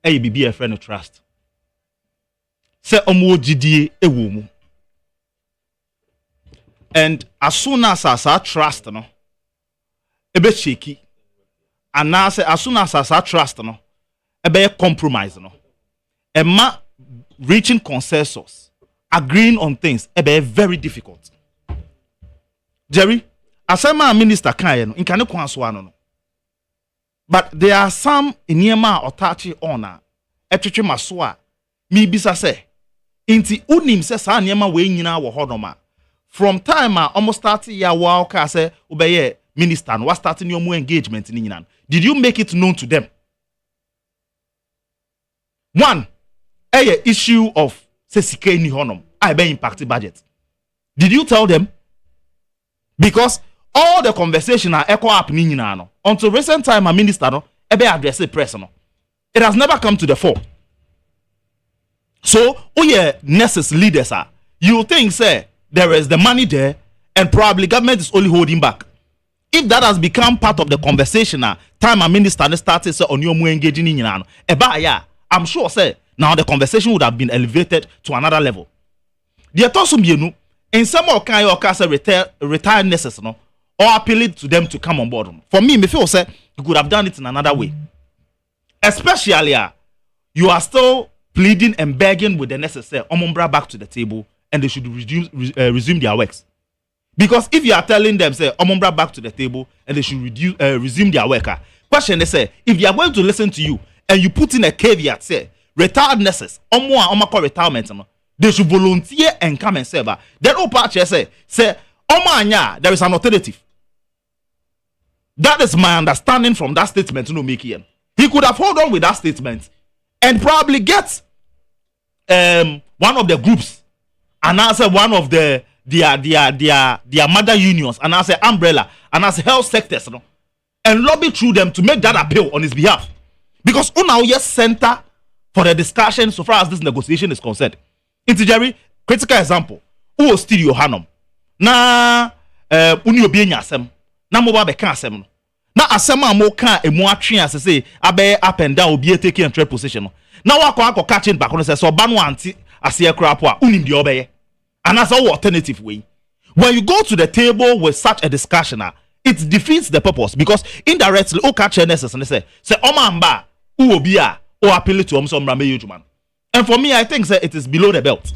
e bibi e friend trust. Say omujidi ewo mu. And as soon as I trust no ebe shaky and now say as soon as I trust no ebe compromise no emma reaching consensus agreeing on things ebe very difficult. Jerry, asema minister kan no nkane kwan so ano no. But there are some eniema otachi ona etwetwe maso a mi bisa se inti unim se sa eniema we nyina wo hodoma. From time almost 30 year wow ka say obeye minister no was starting your engagement ni nyina. Did you make it known to them? One, a issue of say sika ni honom I be impact budget. Did you tell them? Because all the conversation are echo up ni nyina no. Until recent time a minister no ebe address the press no. It has never come to the fore. So, nurses leaders are you think say there is the money there and probably government is only holding back. If that has become part of the conversation time a minister started say on your engaging in no I'm sure say now the conversation would have been elevated to another level. The tosum bienu in some or kind or say retired nurses no or appealing to them to come on board. For me feel say you could have done it in another way. Especially you are still pleading and begging with the necessary omombra back to the table and they should resume their works. Because if you are telling them say omombra back to the table and they should resume their work, question they say if they are going to listen to you and you put in a caveat say retired nurses omo retirement no, they should volunteer and come and serve. Then Opache say omo there is an alternative. That is my understanding from that statement no make here. He could have held on with that statement and probably get one of the groups and answer one of their mother unions and answer umbrella and answer health sectors no, and lobby through them to make that appeal on his behalf. Because una yes center for the discussion so far as this negotiation is concerned. It's Jerry, critical example. Who was still your hanum? Na uni obi enya asem. Na mo ba be kan asem no. Na asem a mo kan emu atwe as say abe up and down obi take and trade position no. Na wakọ catching back no say so ba no anti ase crap a unim de obeye. And as an alternative way. When you go to the table with such a discussion, it defeats the purpose because indirectly o catch nurses and they say omamba who obi a o appeal to omso mra mejuman. And for me I think say it is below the belt.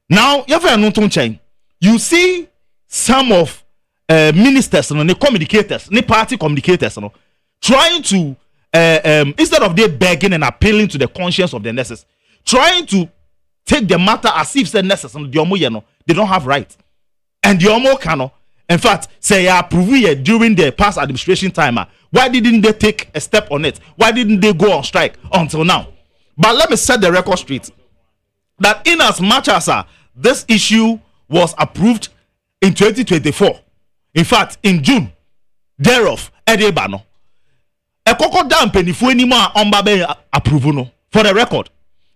Now, you see some of ministers and communicators, party communicators, trying to instead of they begging and appealing to the conscience of the nurses, trying to take the matter as if the nurses they don't have right. And the omo cano, in fact, say approve during the past administration time. Why didn't they take a step on it? Why didn't they go on strike until now? But let me set the record straight. That in as much as this issue was approved in 2024, in fact, in June, thereof, Edebano, a cocoa damp and if any more approval. For the record,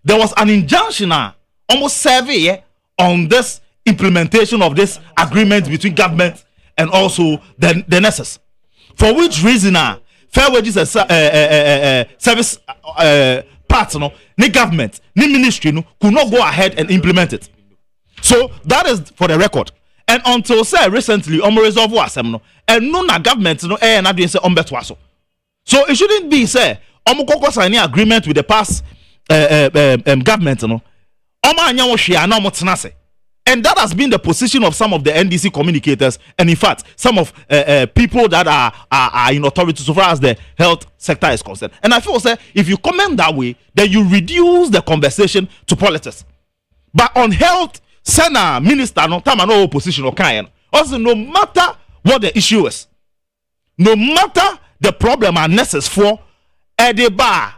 there was an injunction almost 7 years on this implementation of this agreement between government and also the nurses. For which reason, fair wages and service parts, the government, the ministry could not go ahead and implement it. So that is for the record. And until say recently, resolve and no government and say so it shouldn't be say signing agreement with the past government And that has been the position of some of the NDC communicators, and in fact, some of people that are in authority so far as the health sector is concerned. And I feel say if you comment that way, then you reduce the conversation to politics. But on health, Senate minister no time no opposition or kind. Also, no matter what the issue is, no matter the problem and necessary for Edeba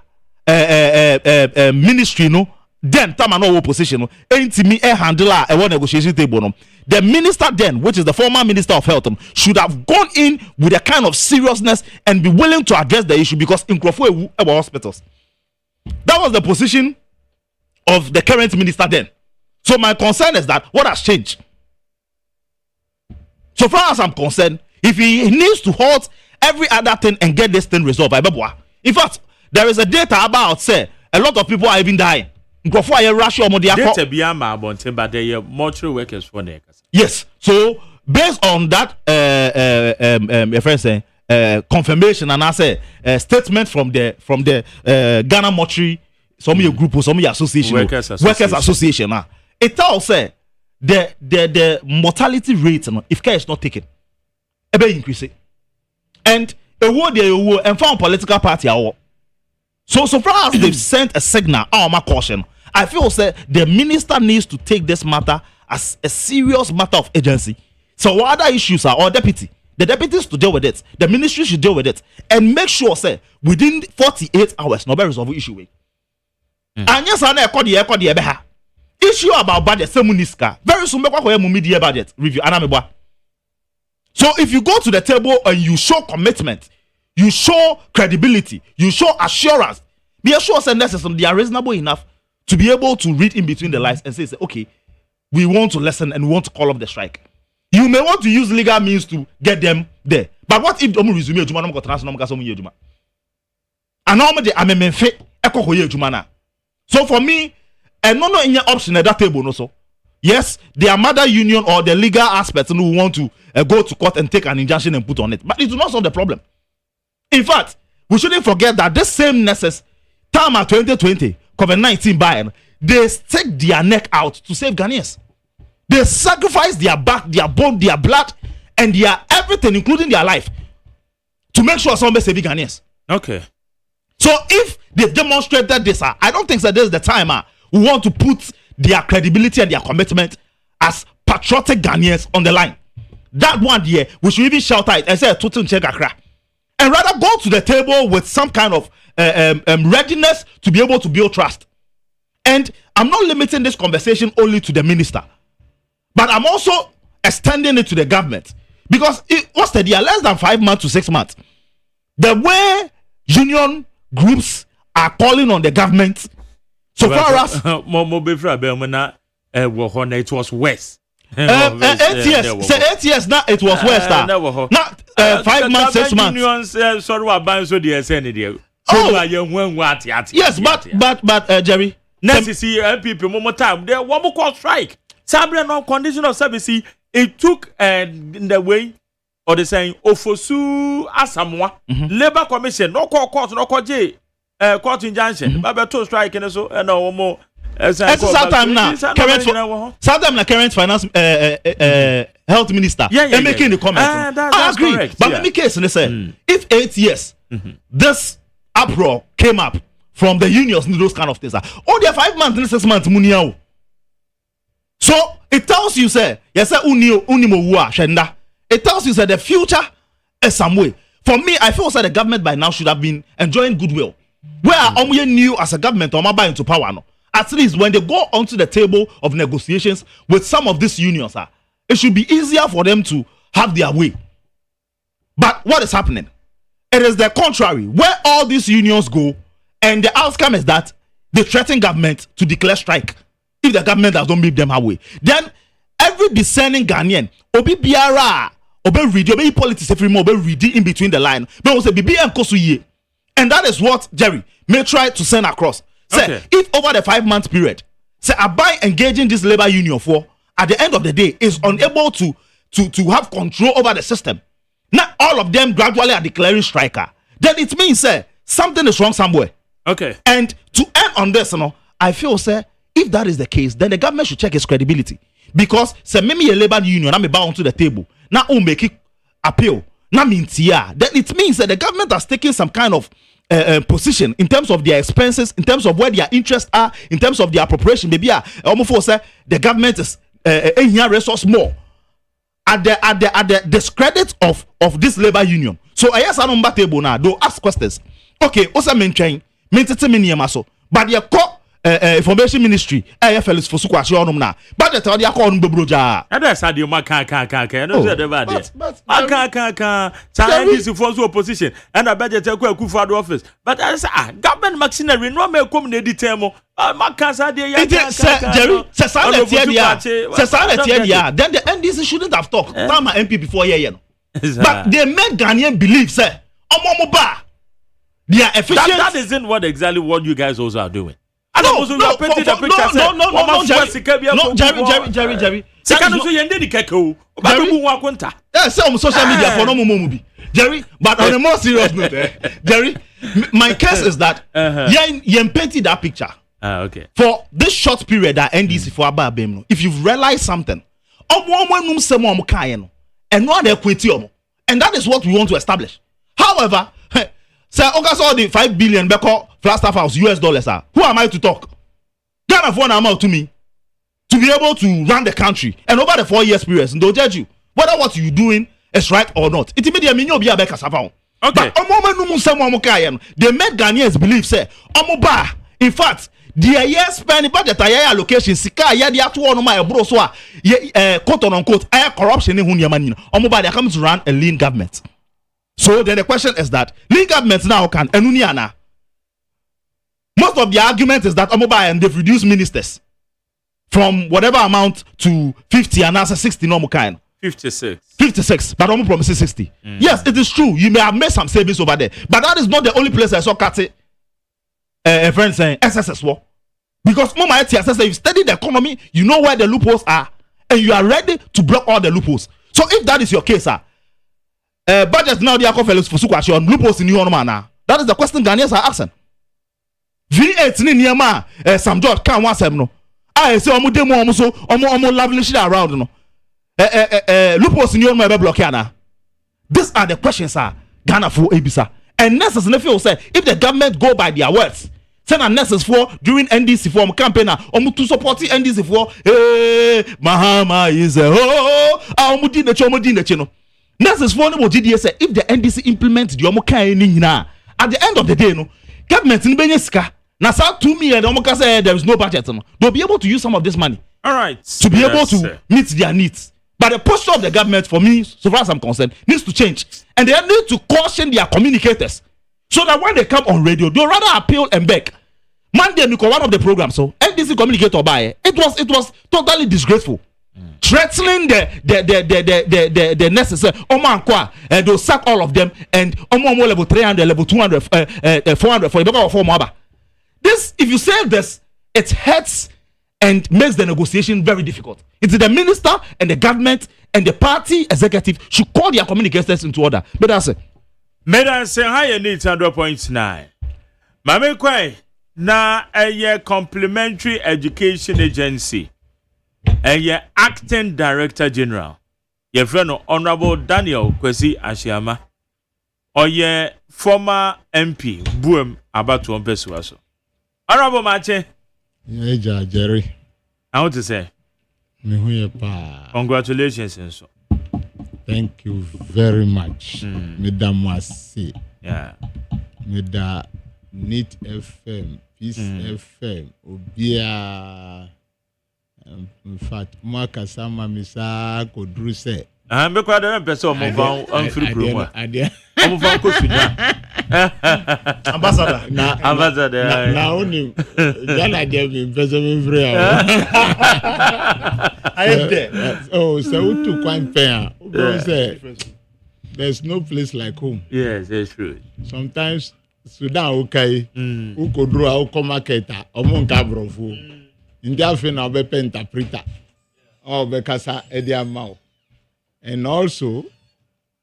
ministry no. Then time no opposition no ain't me a handler a one negotiation table no. The minister then, which is the former minister of health, should have gone in with a kind of seriousness and be willing to address the issue because in Crawford about hospitals. That was the position of the current minister then. So my concern is that what has changed? So far as I'm concerned, if he needs to halt every other thing and get this thing resolved, in fact, there is a data about say a lot of people are even dying.
Data beyond but they are mortuary workers for the
yes. So based on that confirmation and I say statement from the Ghana mortuary, some of your group or some of your association, workers association, it tells say the mortality rate if care is not taken, it will increase it. And a word and found political party so far as they've sent a signal, my caution, I feel say the minister needs to take this matter as a serious matter of agency. So what other issues are or deputy? The deputies to deal with it. The ministry should deal with it and make sure say within 48 hours no be resolve issue. And yes, I know issue about budget semuniska very soon make media budget review anamebwa. So if you go to the table and you show commitment, you show credibility, you show assurance, be assured say necessary they are reasonable enough to be able to read in between the lines and say okay, we want to listen and we want to call off the strike. You may want to use legal means to get them there, but what if you resume your juma transfer and normally I'm a menfe ekokoye juma na. So for me, and no any option at that table no so. Yes, their mother union or the legal aspects who want to go to court and take an injunction and put on it, but it will not solve the problem. In fact, we shouldn't forget that this same nurses time at 2020 COVID-19 buying, they stick their neck out to save Ghanaians. They sacrifice their back, their bone, their blood, and their everything, including their life, to make sure somebody save Ghanaians.
Okay.
So if they demonstrated this, I don't think that this is the time we want to put their credibility and their commitment as patriotic Ghanaians on the line. That one year, we should even shout out and say, and rather go to the table with some kind of readiness to be able to build trust. And I'm not limiting this conversation only to the minister, but I'm also extending it to the government because it was the year less than 5 months to 6 months. The way union groups are calling on the government, so far as
it was worse.
8 years. Say 8 years now. It was worse. Not 5 months, 6 months. Yes, but Jerry.
Necessary people more time. There one more strike. Sabre no condition of service. It took in the way or the saying Ofosu Asamoah Labor Commission no call court no call J court injunction. But to strike and so no more.
Sometime now, current finance health minister making the comment. I agree, correct, but in the case, listen, if 8 years this uproar came up from the unions and those kind of things, oh, they're 5 months and 6 months money. So it tells you, say, yes, it tells you that the future is some way. For me, I feel that the government by now should have been enjoying goodwill. Where only new as a government or mobile into power no. At least when they go onto the table of negotiations with some of these unions, it should be easier for them to have their way. But what is happening? It is the contrary. Where all these unions go, and the outcome is that they threaten government to declare strike if the government does not meet them halfway. Then every discerning Ghanaian, obi biara, obi read, obi politics every more, obi read in between the line. But also BBM kosuye, and that is what Jerry may try to send across. Say, if over the 5 month period, say by engaging this labor union for at the end of the day is unable to have control over the system, not all of them gradually are declaring striker, then it means say something is wrong somewhere.
Okay.
And to end on this, I feel say if that is the case, then the government should check its credibility. Because say maybe a labor union, I'm about onto the table. Now make it appeal. Now means then it means that the government has taken some kind of position in terms of their expenses, in terms of where their interests are, in terms of their appropriation. Maybe almost say the government is here resource more at the discredit of this labor union. So I ask on table now. Do ask questions. Okay, also maintain so, but the information ministry AFL for sukwashi onum na but the tell dia call on bebroja
and that's how you can no say the bad can Chinese for opposition and I budget take Akufo-Addo office but I say government machinery no me come na editemo makasa dey ya
Jerry say then the NDC shouldn't have talked time MP before here but they make Ghanaian believe say omo ba they are efficient.
That isn't what exactly what you guys also are doing.
No, Jerry. Some social media for no more Jerry, but on a more serious note, Jerry, my case is that you painted that picture.
Okay.
For this short period that NDC for Ababem, if you've realized something, and that is what we want to establish. However, say all the 5 billion Flagstaff House US dollars are. Who am I to talk? Ghana for an amount to me to be able to run the country and over the 4 years period, and they'll judge you whether what you're doing is right or not. It immediately mean you'll be a better savant.
Okay.
But they made Ghanaians believe say Omoba. In fact, the year spending budget allocation sika ya dia to one my bro so quote unquote corruption in Hunyaman. Omoba they are coming to run a lean government. So then the question is that lean government now can enuniana. Most of the argument is that Omoba and they've reduced ministers from whatever amount to 50 and answer 60 normal kind. 56, but Omo promises 60. Yes, it is true. You may have made some savings over there, but that is not the only place I saw Kati a friend saying SSS war. Because Mama says if you study the economy, you know where the loopholes are, and you are ready to block all the loopholes. So if that is your case, budget now the fellows for Sukwashi on loopholes in your man. That is the question Ghanaians are asking. V8 ni niyama Sam George can one sem no. I say omo demo omo so omo lovely shit around no. Loopholes in your man be block yana. These are the questions Ghana for Ebisa. And nurses in the field say if the government go by their words, send a nurses for during NDC form campaign omo to support the NDC for Mahama is omo di neche no. Nurses for no GDS say if the NDC implement the omo kan ni nyina at the end of the day no government in Benyesika now start 2 million omo say there is no budget no. They'll be able to use some of this money.
All right.
To be able to meet their needs. But the posture of the government, for me, so far as I'm concerned, needs to change. And they need to caution their communicators. So that when they come on radio, they'll rather appeal and beg. Monday, one of the programs, so NDC communicator by it was totally disgraceful. Threatening the necessary and they'll sack all of them and level 300, level 200, 400 for the this, if you say this, it hurts and makes the negotiation very difficult. It's the minister and the government and the party executive should call their communicators into order. But that's it.
Medan say higher needs 100.9. Mame kwai na a complementary education agency. A acting director general. Your friend Honorable Daniel Kwesi Ashiama. Or ye former MP Buem Abatu Ompesuaso. Honorable Mache.
Yeah, Jerry.
I want to say, congratulations and so.
Thank you very much, Madam Wasi.
Yeah.
Madam Neat FM, Peace FM, Obia. In fact, Marka Sama Misa Kodruse.
I'm a person of free
Ambassador. Now only Ghana gave him person free.
I am there.
Oh, so to quite fair. There's no place like home.
Yes, that's true.
Sometimes Sudan okay. Who could draw a marketer or Moncabrofu. In the afternoon, I'll be interpreter. Oh, because I had and also,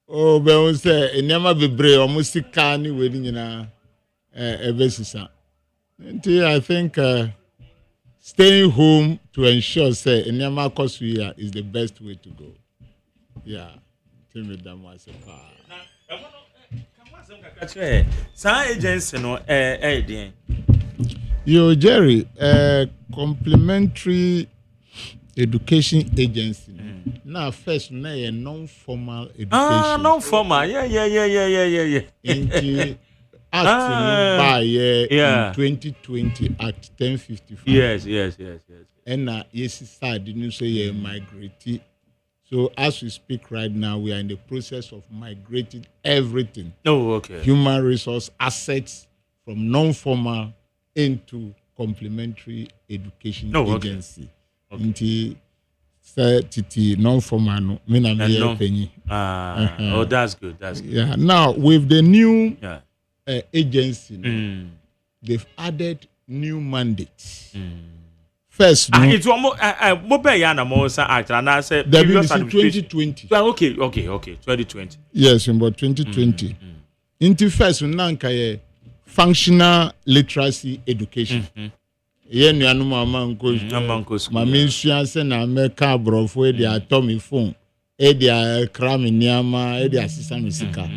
oh, but we say, never be brave or musicani wedding in a basis. I think staying home to ensure say enyama kosuya is the best way to go. Yeah. Tell me that was a
Sa agency no
Yo Jerry, complementary education agency. Now first na a non-formal education.
Non-formal. Yeah.
Into Act by in 2020 Act 1055.
Yes.
And yes, side didn't say migrate. So as we speak right now, we are in the process of migrating everything.
Oh, okay.
Human resource assets from non-formal into complementary education agency.
Okay.
Into titi non-formal no.
Oh, that's good.
Yeah. Now with the new agency, they've added new mandates. First,
it's almost act and I said
2020.
Okay, 2020.
Yes, about 2020. Into first, functional literacy education. Yen nuanu mama nko mama nsua se na America brofo e dia atomi phone e dia krami niama e dia asisa misika.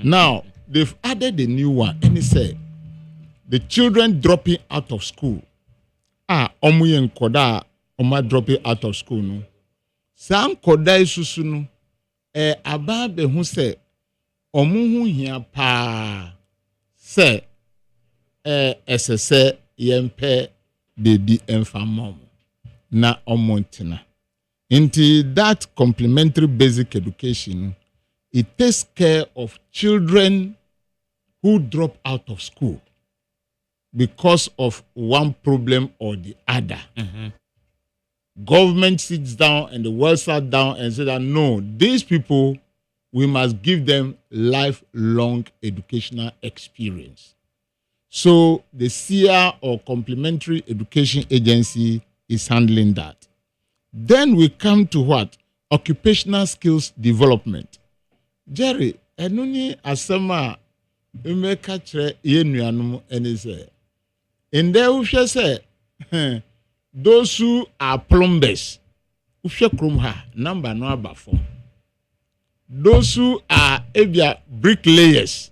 Now they've added a new one and it said the children dropping out of school omu yen koda oma dropping out of school no san koda isusu no aba be hu se omu hu hia pa se SSE yempe baby enfamom na omontina into that complementary basic education it takes care of children who drop out of school because of one problem or the other. Government sits down and the world sat down and said that no, these people, we must give them lifelong educational experience. So the SEA or Complementary Education Agency is handling that. Then we come to what? Occupational skills development. Jerry, enuni asema umeka chere yenuanum enise. And there we shall say, those who are plumbers, we krum ha number no about form. Those who are bricklayers,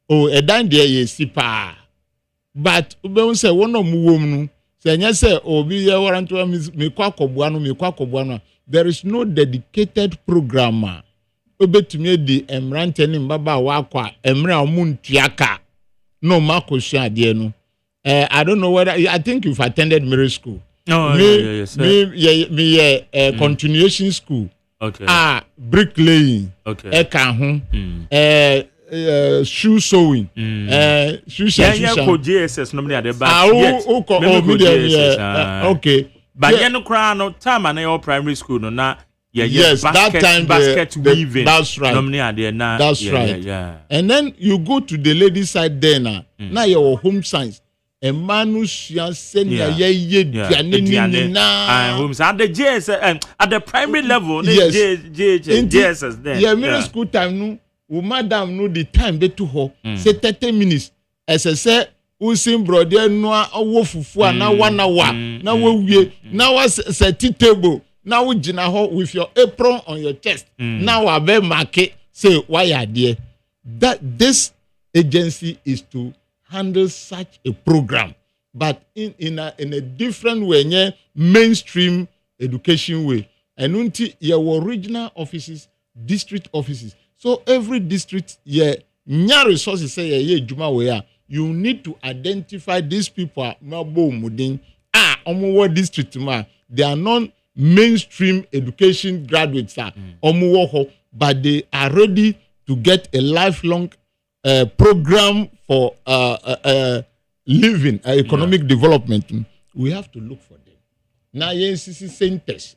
edan there ye sipa. But ube say one of mu say nya say obi ye waranto me kwa kobuano. There is no dedicated programmer. Obetumi di emrante ni mbaba wakwa emre omuntuaka no makosua de no. I don't know whether I think you've attended middle school.
Oh, yes.
Continuation school.
Okay.
Bricklaying.
Okay.
Shoe sewing. Shoe
GSS normally at the back.
Okay.
But you no time and your primary school no na.
Yes, that time
basket weaving.
That's right. That's right.
Yeah.
And then you go to the lady side there now. Now your home science. Emanu senia
homes at the JSS at the primary level.
Yes.
JSS then.
Yeah, middle school time no. Madam no the time be to her. Say 30 minutes. SSE usim brother no owo fufu na 1 hour. Na we na was set table. Now we jina ho with your apron on your chest. Now I be market say why are there? That this agency is to handle such a program, but in a different way, mainstream education way. And until your regional offices, district offices. So every district, nya resources say juma where you need to identify these people. Omuwo district ma they are non-mainstream education graduates but they are ready to get a lifelong program for living, economic development. We have to look for them. Now, NCC centers.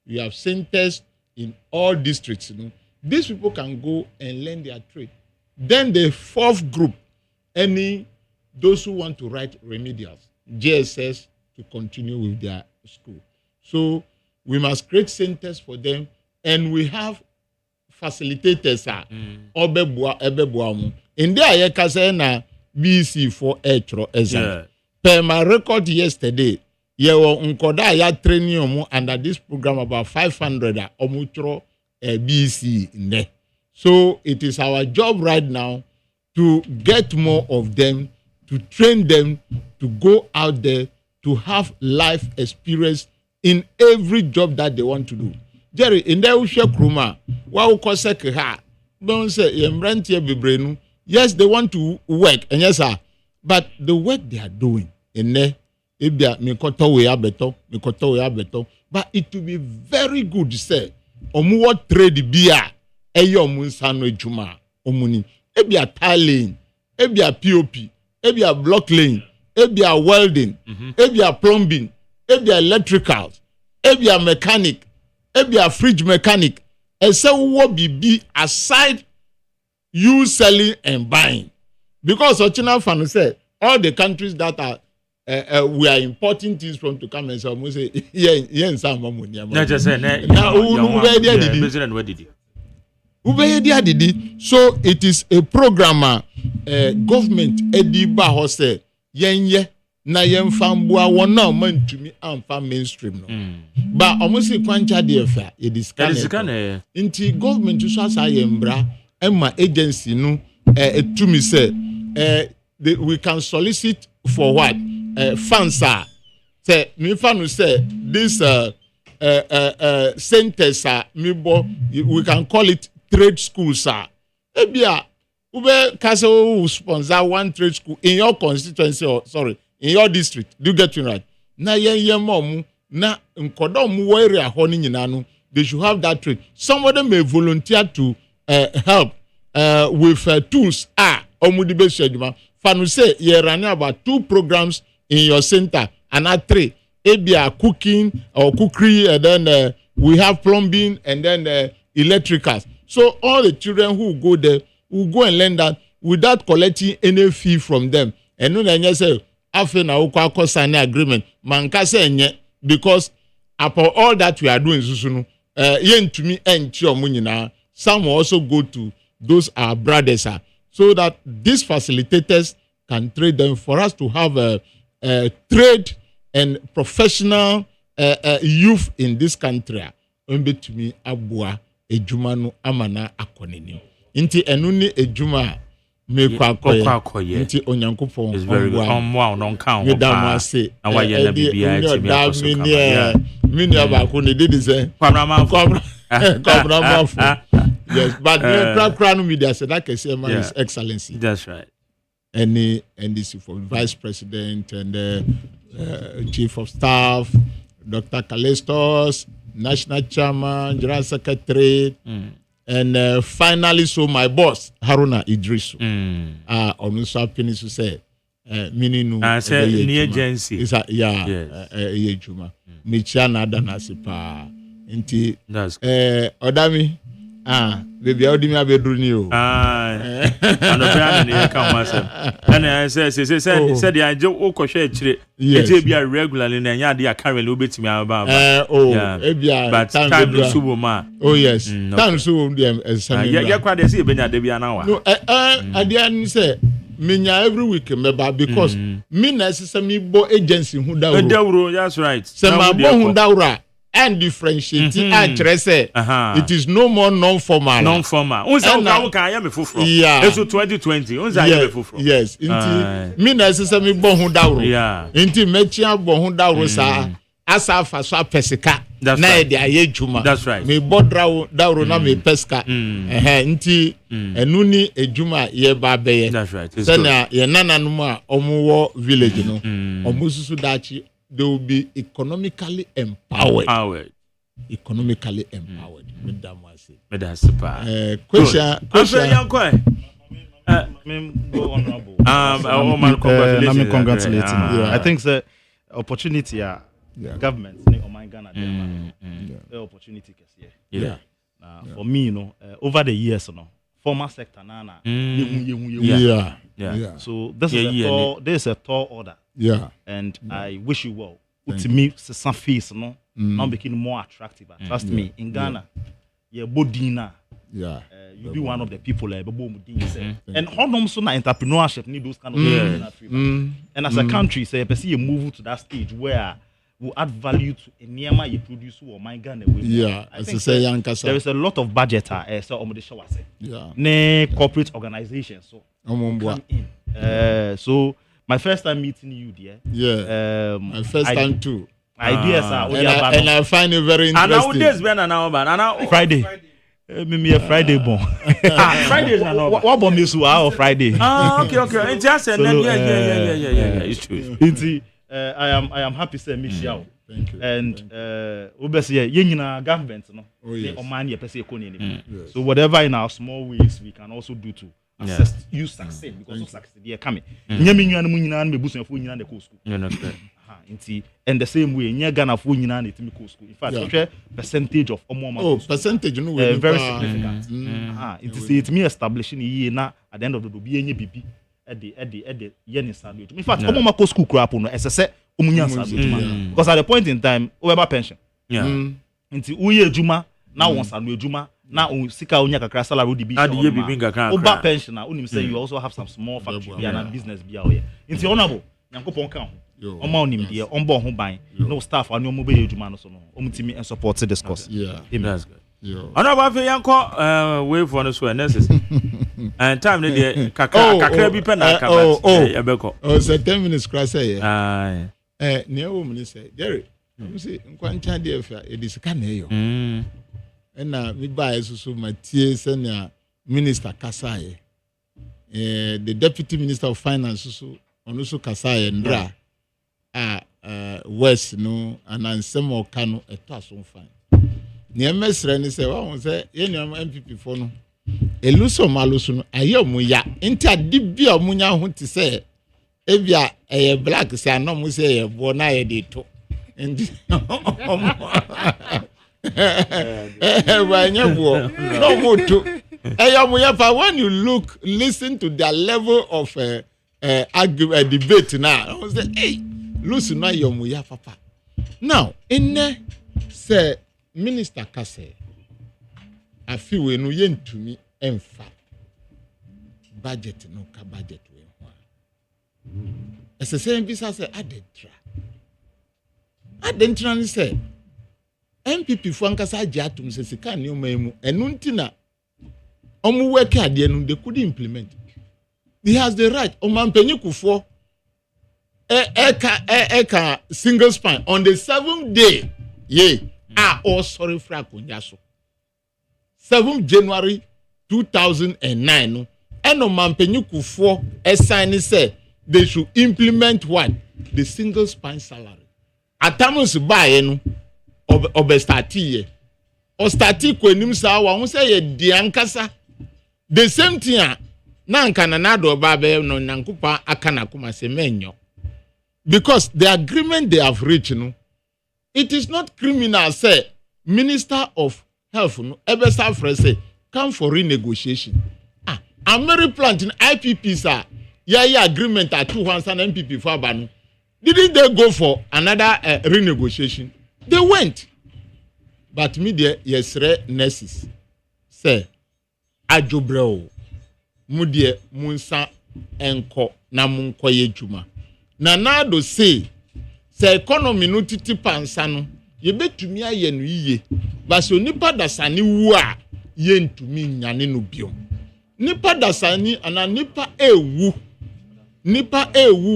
We have centers in all districts. These people can go and learn their trade. Then the fourth group, those who want to write remedials, JSS, to continue with their school. So we must create centers for them, and we have facilitators. In there, I can say na BC for exam. Per my record yesterday, nkoda ya training omo under this program about 500 omuchro BC in there. So it is our job right now to get more of them, to train them, to go out there, to have life experience in every job that they want to do. Jerry, in there ushe kruma, wa ukosek ha, don't say yemrantie bebrenu. Yes, they want to work, and yes, sir, but the work they are doing in there, mikoto we abeto, but it will be very good to say, omuwa trade beer, eyo munsano ejuma, omuni, ebia tiling, ebia POP, ebia block lane, ebia welding, ebia plumbing, ebia electricals, ebia mechanic, ebia fridge mechanic, ese wo be aside you selling and buying. Because Ochina Fanu said all the countries that are we are importing things from to come and say, we say, yeah, some money.
No, just say,
so it is a program, government, Ediba Hose, Yenye, na yemfambua wana man to me and fam mainstream. No. But almost a quancha de affair, it is kind of government to Sasa Emma agency no to me say we can solicit for what funds say me fan say this centers we can call it trade schools ebia ube kaso sponsor one trade school in your constituency or sorry in your district. Do you get me right? Na mom na nkodo mu area ho ni nyina no they should have that trade. Somebody may volunteer to help with tools omudi be sheduma fanu say you running about 2 programs in your center and at 3 ebia cooking or cookery and then we have plumbing and then electricals. So all the children who go there will go and learn that without collecting any fee from them. And no na say afi na ukwa sign agreement manka say enye because upon all that we are doing susunu yentumi enchi omunyina. Some will also go to those our brothers so that these facilitators can trade them for us to have a trade and professional youth in this country. To me abua ejuma no amana akoneni. Inti enuni ejuma me kwakoye. Inti onyankopon
is very good. Wow, non count.
You don't say.
And why you be
mini abako ne did say. Yes, but crown media said that His Excellency.
That's right.
And this for Vice President and Chief of Staff, Dr. Kalestos, National Chairman, General Secretary, and finally, so my boss Haruna Idrisu. Onusa Pinisu say, meaning
I said near agency.
Is Juma. Michana Danasipa. Inti Odami. Baby, how do you have a dream?
And I said, the idea of Koshe, it be a regularly and Yadia Carol will be to me about. But time to Suboma.
Oh, yes. Time soon,
yeah, quite a see, but there be an hour.
No, I didn't say. Minya every week, because me necessarily bo agency who down.
That's right.
Sama bo who down. And differentiating it is no more non-formal.
Non-formal. Yeah. It's 2020.
Yes. Inti me necessarily bon hu dawro.
Yeah.
Inti mechia bon hu dawro sa asa fa so pesika. Na de aye juma.
That's right.
Me bodra dawro na me pesika. Inti enuni ejuma ye ba beye.
That's right.
Sena ye nananom a omuwo village no. Omususu dachi. They will be economically empowered. Economically empowered. Question.
Congratulating. I think the opportunity government on my Ghana opportunity for me, over the years, former sector nana. So this is a tall order.
Yeah,
and I wish you well. To me, some face, now becoming more attractive. Trust me, in Ghana, you're bodina.
Yeah,
you be one of the people and how long so na entrepreneurship need those kind of things. And as a country, say, you move to that stage where will add value to Enyama you produce or my Ghana.
Yeah,
I think there is a lot of budget so on the show.
Yeah.
Ne corporate organizations. So come in. So my first time meeting you there.
Yeah. My first time too.
Ideas
and I find it very interesting.
And nowadays when now
Friday. Me a Friday born.
Friday is not.
What born me so Friday?
Okay. It's just yeah. It's true.
I am happy to meet you.
Thank you.
And obviously, yeah, government, no.
Oh, yes.
So whatever in our small ways we can also do to assist you succeed because of succeed. Yeah, coming. And the same way, near Ghana for Union, in fact, percentage of
percentage,
very significant. It's me establishing a year now at the end of the day, at the yen sandwich. In fact, Omoma school crap on as I said, because at the point in time, over pension. Into Uye Juma, now on Sandwich Juma, now on Sika Unya Kakra salary be over pension. Now, say you also have some small factory and business be out here. It's honorable. Yankopon count. Omonim dear, onbo ho ban. No staff and no mobile Juma no so no. Omtimi and support this course.
Yeah, that's good. Honorable Yanko, wait for us when necessary. And time the kakra bi pen
so 10 minutes cross here. Near woman say, Jerry, you see, Quancha dear, it is Caneyo. And now we buy so my tears and Minister Kasai, the Deputy Minister of Finance, also Kasai and Dra. West no and then some more Kano a toss on fine. Near Messer say, well, say, MPP for no. A luso malusun, a yo muya, inter dibia munya who to say, Evia a black say, no musay, bonai de to. And no more to. When you listen to their level of debate now, I say, hey. Lucy na yomuya papa. Now, in say Minister Kase, I feel we no yen to me emfa budget no ka budget we ho. As the same visa say adentra ni say MPP fo ankasa agye atum say sika ne omemu enu ntina omu work ade no they could implement. He has the right omampanyi kufo Eka single spine on the 7th day. Sorry, Frakunyaso. 7th January 2009. And on Mampenyuku 4, sign said they should implement what? The single spine salary. Atamus buy obestati or stati kwenimsa wa say diankasa. The same thing nanka nanado babe no nankupa akana kuma semenyo. Because the agreement they have reached, it is not criminal. Say, Minister of Health, ever say, come for renegotiation. I'm very planting IPPs agreement at 200 MPP for Banu. Didn't they go for another renegotiation? They went. But media, yes, nurses say, Ajobreo, Mudie, Munsa, Enko, Namunko Yejuma. Nanado say economy no titi pansa no ye betumi aye no yiye ba so nipa dasani wu a ye ntumi nyane no bio nipa dasani ana nipa ewu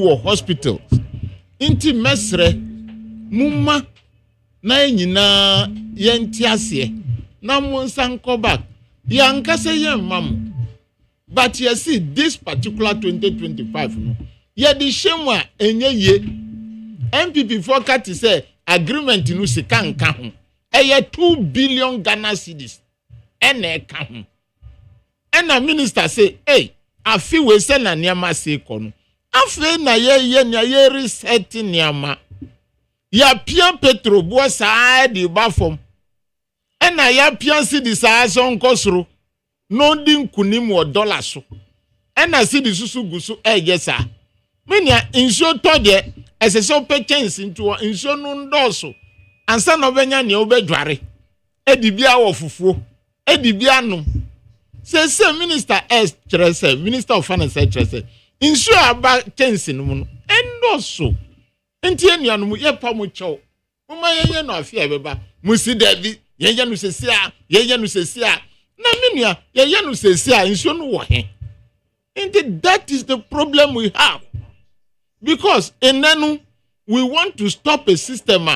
wo hospital inti mesre mumma na nyina ye ntiase na monsa nko back ya nkase ye mam but you see this particular 2025 no ye di shemwa enye ye MPP forecast say agreement no sika nka ho eye 2 billion Ghana cedis ene ka ho ena minister say hey afi we say na niama se ko no afi na ye na ye reset niama ya pia petro bo sa di ba fom ena ya pia cedis sa so nkosoro no di nkunim wo dollar so ena cedis susu gusu yesa menia insure to de esese opechance into insure no ndoso ansa no benya ne obedware edibia wo fufuo edibia no se minister s trese minister of finance trese insure aba chance no mu no endoso enti enuanu ye pa mu chew Uma ye no afia beba. Musi David, ye no sesia, ye no sesia. Na menua, ye no sesia, nso no wo he. And that is the problem we have. Because enenu we want to stop a system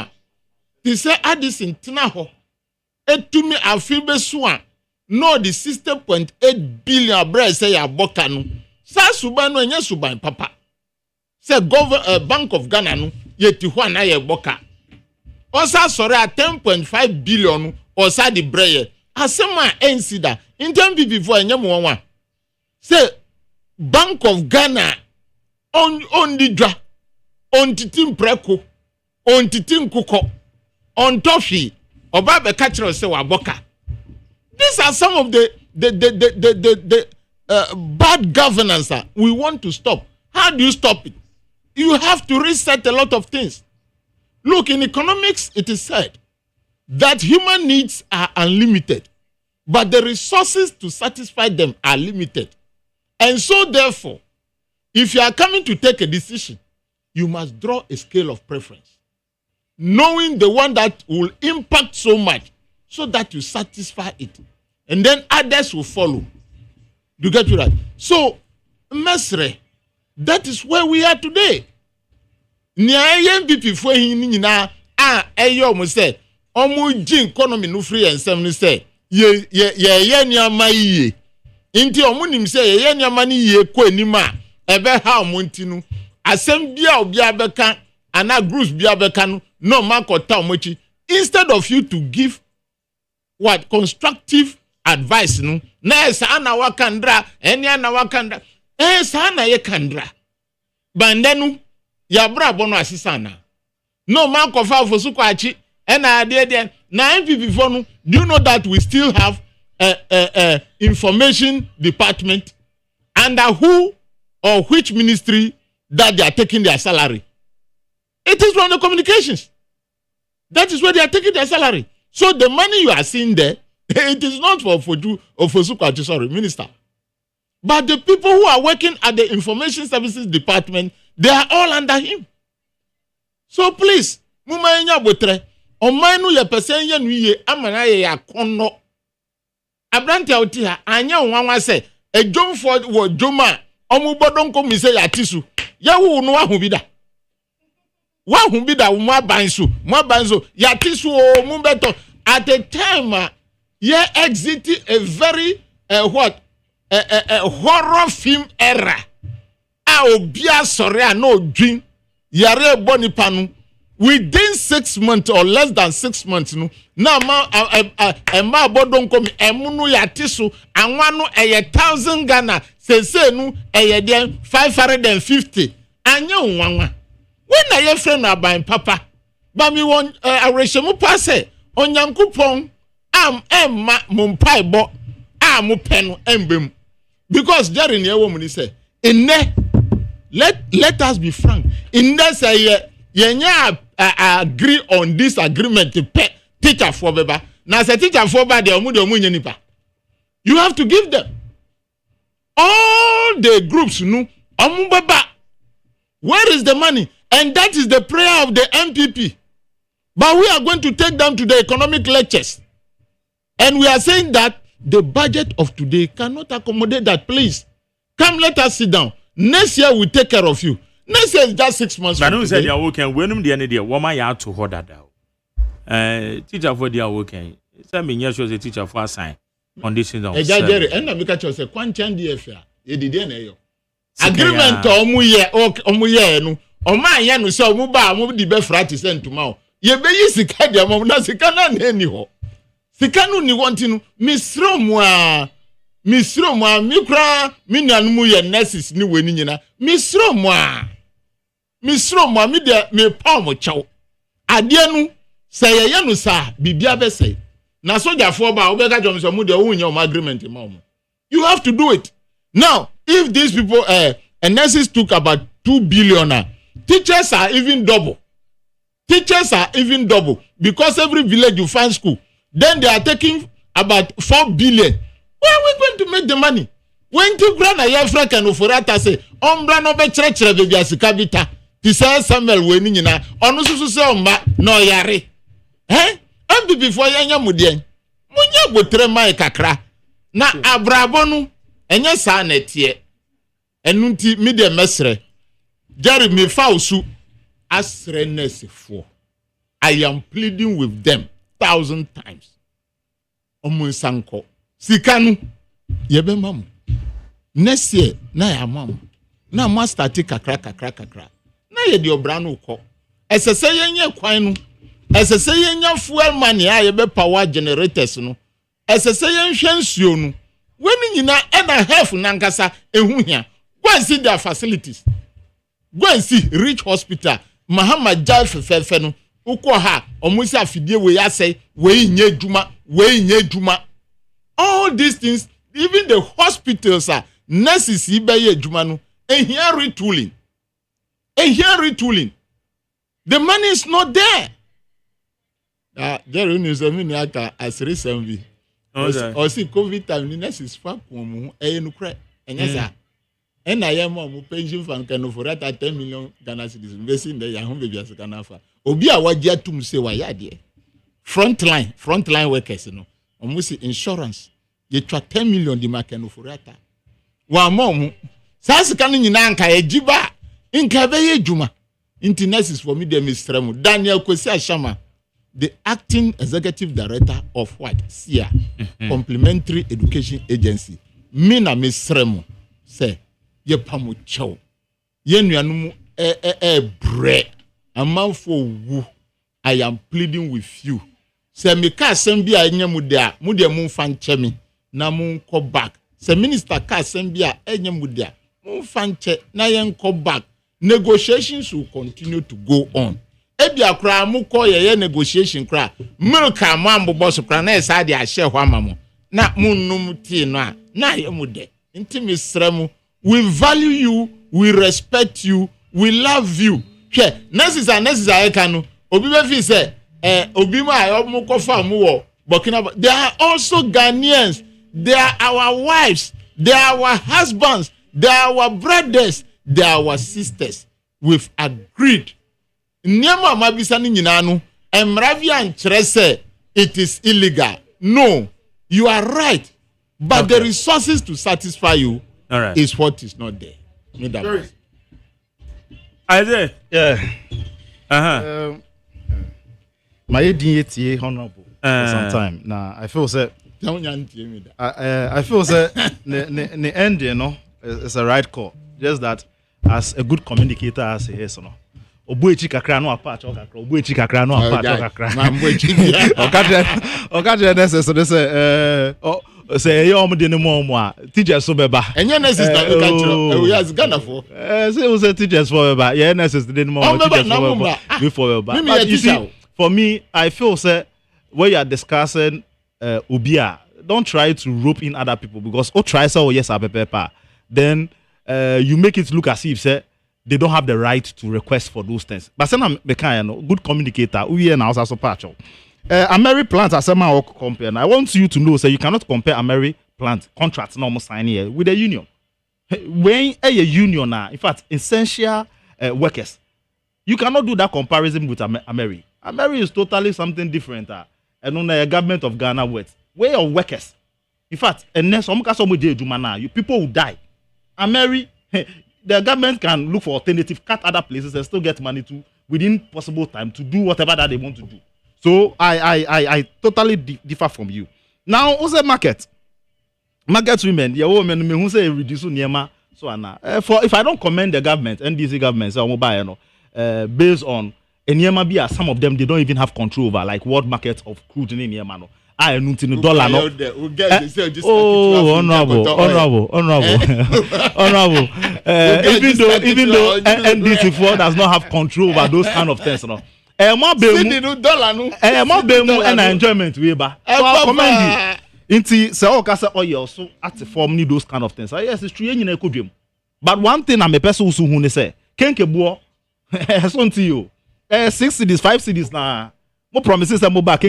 to say Addison Tinaho etumi afibe so no the 60.8 billion bread say ya boka no sa suban no enya suban papa say Bank of Ghana no yeti ho na ye boka osa sore a 10.5 billion or sa the bread asema ensida intem before enya mo wanwa say Bank of Ghana on the dwa on titim preko on titim kuko on toffee oba be catch say wa boka. These are some of the bad governance we want to stop. How do you stop it? You have to reset a lot of things. Look, in economics it is said that human needs are unlimited, but the resources to satisfy them are limited. And so therefore, if you are coming to take a decision, you must draw a scale of preference, knowing the one that will impact so much so that you satisfy it. And then others will follow. You get to that? So, Mesre, that is where we are today. Nia MVP for him na eyo mo say omo jin economy no free and sem say ye niama yiye. Inti omo nim say ye niama ni yiye ko anima ebe ha omonti no asem bia obi abeka ana groups bia abeka no makota omochi. Instead of you to give what constructive advice no na sa na wakandra eni na wakandra sa na ye kandra bandenu ya bra bono asisana no man kofa fosuko achi ena ade na MPP for no. Do you know that we still have a information department under who or which ministry that they are taking their salary? It is from the communications. That is where they are taking their salary. So the money you are seeing there, it is not for Foju or Fosuko, sorry, minister. But the people who are working at the information services department, they are all under him. So please, muma enya botre, omanu ye pesen ye nuye amana ye yakono. Abrante oti ha anya wanwa se ejom for wo joma omu bodon ko mi se yatisu. Ya wu no ahubida. Wa hubida wo abansu yatisu o mu beto at the time ye exit a very horror film era. Obia sorry no dream yare boni panu within 6 months or less than 6 months no na ma bodon kom emunu yatisu anwanu 1,000 Ghana sese nu eye 550 anya nwanwa when na ye friend aban papa ba mi won areshemu pase onyankopon emma mumpai bo mu penu embem because there ne wo mu ni say enne let us be frank in that say yenya agree on this agreement to pay teacher for beba na say teacher for ba de omu nya nipa you have to give them all the groups no omu beba. Where is the money? And that is the prayer of the MPP. But we are going to take them to the economic lectures. And we are saying that the budget of today cannot accommodate that. Please, come let us sit down. Next year we'll take care of you. Next year is just 6 months.
But no said you are working. When the end of the year, what my to hold that down. Teacher for the working. Some me shows a teacher for a sign on this thing.
Jerry, and I make a choice. Quantum DFA. You didn't know. Agreement omuye no oma ya no so mu ba mu di be frati sent to ma ye be yi sika dia mo na sika na na ni ho sika no ni wonti no misro mu a mikra minanu mu ye nurses ni weni nyina misro mu a mi de me pa mo chaw ade no se ye no sa bibia be se na soja fo ba obeka jom so mu de wo nya o agreement ma mo. You have to do it now. If these people nurses took about 2 billion, teachers are even double because every village you find school. Then they are taking about 4 billion. Where are we going to make the money? When you grant a year frank and oforata say, Ombra no be chere baby asikabita. ti say Samuel we ni nyina ono susu se omba no yare am before yanya mudien munya botre mai kakra na abrabo no enya sa na tie enu nti media mesre Jeremy Fausu asreness for I am pleading with them 1,000 times omun sanko sikanu yebe mamu next year na ya mamu na master ti kakra na ye di obra no ko esese yenye kwan no esese yenya fuel money a yebe power generators no esese yenhwe nsuo no weni nyina e na health nankasa ehu hia go and see their facilities go and see Rich Hospital Muhammad Jai fefe no uko ha omusi afidie we yasai we nye juma all these things even the hospitals are nurses ibaye juma no here retooling the money is not there Jerry news me aka asiri sembi o si covid time nurses fa komu enukre enyasa ena ye mo pension fund kan for that 10 million Ghana cedis invest in the ya home baby asika na fa obi a wagia tum se wa ya de frontline workers no omusi insurance ye twa 10 million di makeno for that wa mo sa sika no nyina anka ejiba nka be ye djuma nurses for me dem mistremu Daniel Kwesi Ashama the acting executive director of what SIA Complementary Education Agency mina mistremu say ye pamu chow ye nuanumu bre amanfo wu I am pleading with you say me ka asem bia enya mu de mu fa nche me na mu nko back say minister ka asem bia enya mu de mu fa nche na ye nko back negotiations will continue to go on ebi akra mu ko ye negotiation kra milk amambo boss kra na esa de ahye ho amamo na munnum ti no a na ye mu de ntimi sremu we value you, we respect you, we love you. Necessary kanu. Obi be fi say obi ma ayo ko fa mu wo Burkina. They are also Ghanaians. They are our wives, they are our husbands, they are our brothers, they are our sisters. We've agreed. Nyama mabisa ni nyina no emravia nkyere say it is illegal. No, you are right. But the resources to satisfy you is what is not there.
Isaiah?
Yeah. My DATA honorable for some time. Now I feel say I feel say the end, you know, is a right call. Just that as a good communicator as he is, you know. Obuechi kakra no apart kakra obuechi kakra no apart kakra na mbuechi okaje nese so say say yo omde ne mo a teachers so beba
enye nese sta ka tro we as Ghana for
say we say teachers for beba yeah nese de ne mo teachers for beba before beba for me I feel say when you are discussing obia don't try to rope in other people because try say yes abepepa then you make it look as if say they don't have the right to request for those things. But say na me kan no good communicator. We here now also patch. Ameri plant as ma compare. I want you to know say you cannot compare Ameri plant contracts normal sign here with the union. When a union now, in fact, essential workers, you cannot do that comparison with Ameri. Ameri is totally something different. And on the government of Ghana works. Where your workers, in fact, and then some people will die. Ameri. The government can look for alternative, cut other places and still get money to within possible time to do whatever that they want to do. So I totally differ from you. Now also market women, the women who say reduce niema so for if I don't commend the government, NDC government, so mobile based on niema be some of them they don't even have control over like world market of crude in niema no. I don't know dollar no. Honorable. Even though NDC4 does not have control over those kind of things, no. More enjoyment we ba. So I commend you. Inti say o kasa oil so at form need those kind of things. Yes, it's true nyina kodwem. But one thing I'm a person who hu ne say, kenke buo. So until you. 6 cities, 5 cities na mo promises that mo back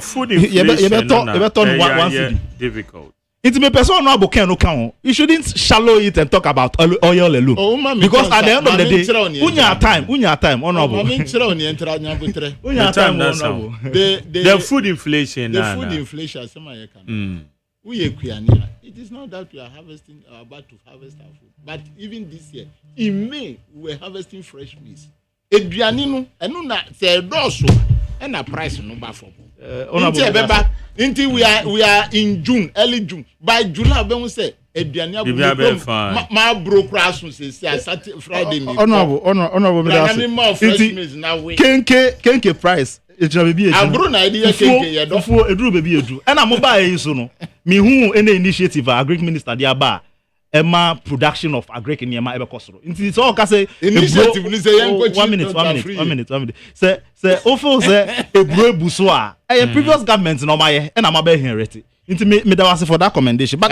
food inflation difficult.
It's me person no abokan no kan. You shouldn't shallow it and talk about oil alone.
Oh,
because at the end of the day, unya time, honorable.
The food inflation.
The food inflation. It is not that we are harvesting or about to harvest our food, but even this year, in May, we were harvesting fresh maize. Eduanino, and no say doso, and a price no bafo. Until we are in June, early June. By July, we will say Eduania ma broke crash say Friday.
Honorable, Kenke price. It's a baby.
Abruna idea Kenke
for a drew baby. And I'm mobile so no. Me who any initiative agric minister dia ba Emma production of agric in Yama ebe kosoro. It's all can say
initiative ni say
one minute. Say ofo say ebro buso a previous government no my and am aba inherit. Into me that was for that commendation. But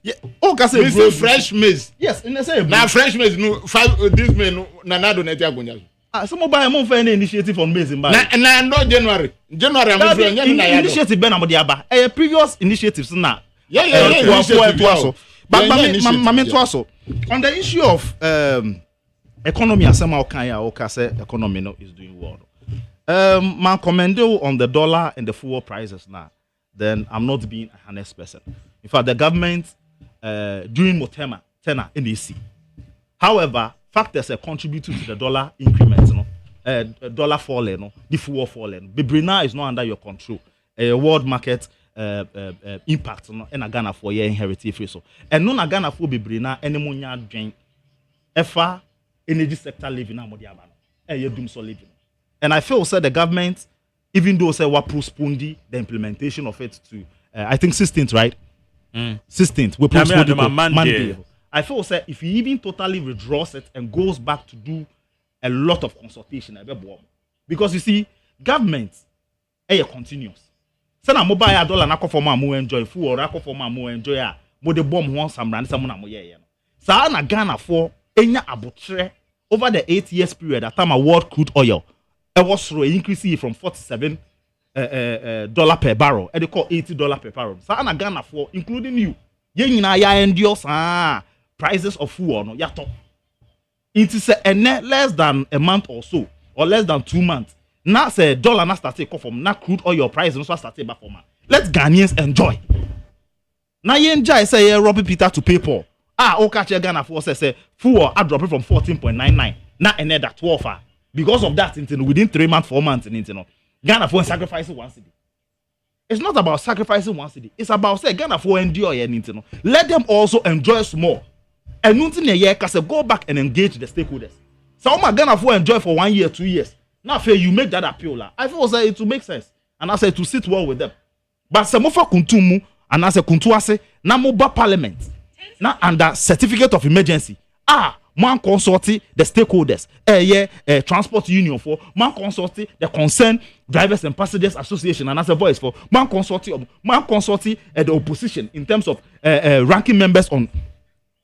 yeah, oh can say
fresh maize.
Yes, in say
now fresh maize no 5 this man na donate agonya.
Some mobile mo for any initiative on maize
na no January am for
initiative ben am dey aba. Previous initiatives na But on the issue of economy, as some say economy no is doing well. My commendo on the dollar and the fuel prices now. Then I'm not being a honest person. In fact, the government doing more tenor NEC. However, factors contributing to the dollar increment, dollar falling, the fuel falling. Bibrina is not under your control. World market. Impact and a Ghana for your inherited so and no Ghana for Bibrina any monya drain efa energy sector living na modiaba no doom so living. And I feel the government, even though say what postponed the implementation of it to I think 16th, right? 16th we postponed it Monday. I feel if he even totally withdraws it and goes back to do a lot of consultation because you see government continuous. Send a mobile dollar na for more enjoy food or for more enjoy mo de bomb one some brand some na mo ye no. Sa na Ghana for enya abotre over the 8 years period at time a world crude oil it was increasing from $47 dollar per barrel and they call $80 per barrel. Sa na Ghana for including you ye nyina ya endure prices of food no yato. It is less than a month or so or less than 2 months. Now say dollar na start take from na crude oil price no start back for man. Let Ghanaians enjoy. Now you enjoy say Robbie Peter to pay Paul. Catch Ghana for say fuel I drop it from 14.99 now another 12 because of that within 3 months 4 months Ghana for sacrificing one city. It's not about sacrificing one city. It's about say Ghana for endure let them also enjoy small. And nothing a year can go back and engage the stakeholders. So my Ghana for enjoy for 1 year 2 years. Now, fair you make that appeal. I feel say it will make sense, and I say to sit well with them. But some of kuntumu and I say kuntuase na moba parliament na under certificate of emergency. Man consulting the stakeholders. Transport union for man consulting the concerned drivers and passengers association and as a voice for man consulting the opposition in terms of ranking members on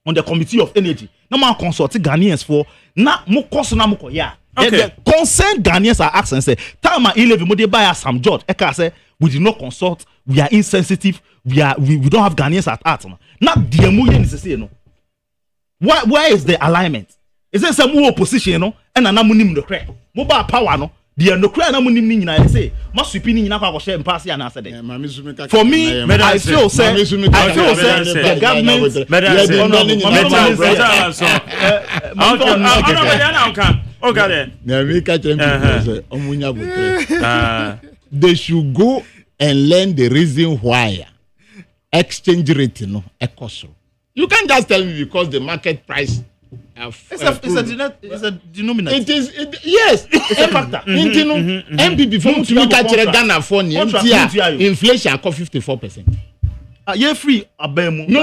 the committee of energy. No man consulting Ghanaians for na mo koso na mo koya. Okay. The concerned Ghanaians are asking say, "Tama ileve mo dey buy some George." Eka say, "We did not consult. We are insensitive. We don't have Ghanaians at heart." Not the mo yen say no. Where is the alignment? Is there some opposition no? And anamu nim no kre. Mo ba power no. The no kre anamu nim ni nyina say, "Ma supi ni nyina kwa ko share mpass ya na say dey." For me, I feel say the government
they should go and learn the reason why exchange rate you can't just tell me because the market price
it's a denominator.
Yes, it's a factor. MPP from Ghana for inflation 54%.
You're free, Abemu.
No.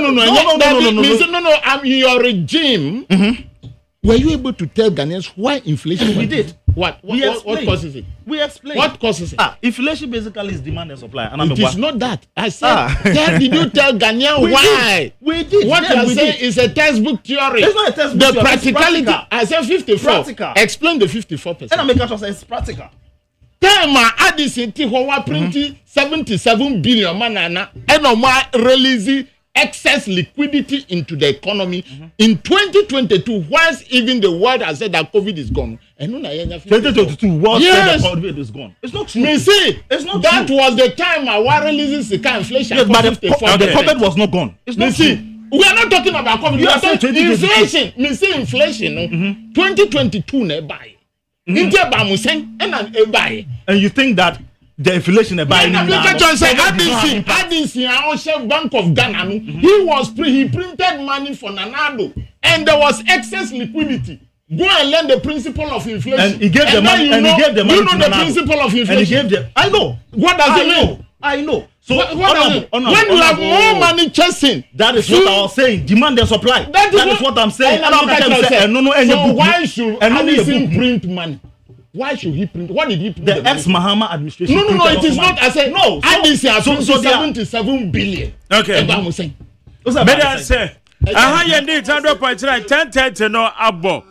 I'm in your regime. Were you able to tell Ghanaians why inflation?
We did.
What causes it?
We explained.
What causes it?
Inflation basically is demand and supply. And
it is not that. I said, did you tell Ghanaians why?
We did.
What you are saying is a textbook theory.
It's not a textbook theory.
The practicality. I said 54.
Practical.
Explain the 54%.
And I make sure it's practical.
Time Addison Tihowa printing 77 billion manana and release excess liquidity into the economy in 2022, whilst even the world has said that COVID is gone.
2022, world said that COVID is gone. It's not true.
Me see,
it's not
that
true.
was the time our releases the kind of inflation.
Yes, but the COVID was not gone. It's not true.
We are not talking about COVID. We are talking inflation. Me see inflation. 2022 ne buy. India bamusen and buy.
And you think that the inflation by
Bank of Ghana, he printed money for Nanado, and there was excess liquidity. Go and learn the principle of inflation.
And he gave the money. And he gave the money.
You know the principle of inflation.
And he gave them. I know.
What does it mean?
I know. So
when you have more money chasing,
that is what I was saying. Demand and supply. That is what I'm saying.
So why should Alison print money? Why should he print? What did he print?
The ex-Mahama administration.
No, it is not. I said
no.
So 77 billion.
Okay. Mediation say, aha yendi 100.9 10:30 no abo.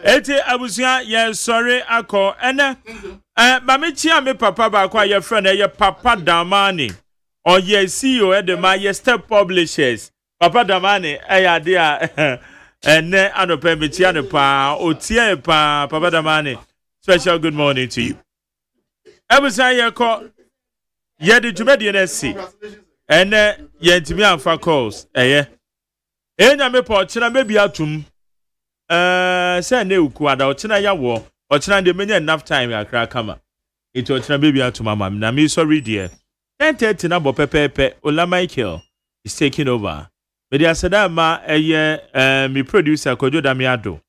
Eti abusia ye sorry akọ ene mame chia me papa ba kwa ye friend ye Papa Damani or ye CEO e de ma ye Step Publishers. Papa Damani ya de a ene anope me chia ne pa otie pa Papa Damani. Special good morning to you. Abusia ye ko ye de dwumadi na si. Ene ye ntimi amfa calls enya me po chira mebi atum say na uku ada ochina ya wo ochina de menya enough time akra kama ito ochina mebi atum amam na me sorry dear 10:30 na bo pepepe Ola Michael is taking over media asada ma me producer Kojo Damiado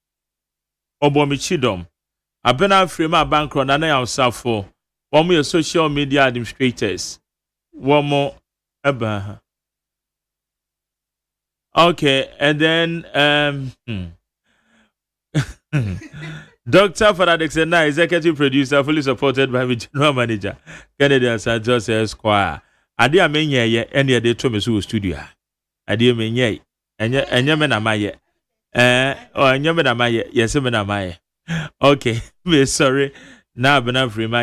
obo mi chidom abena frame abankro na ya usafo one more social media administrators one more eba. Okay, and then Dr. Faradexena, executive producer, fully supported by my general manager, Kennedy and St. Joseph Esquire. Adi amenye ye any day to me studio. Adi amenye enye na maye. Enye na maye. Yes, me na maye. Okay, me sorry. Now bena free my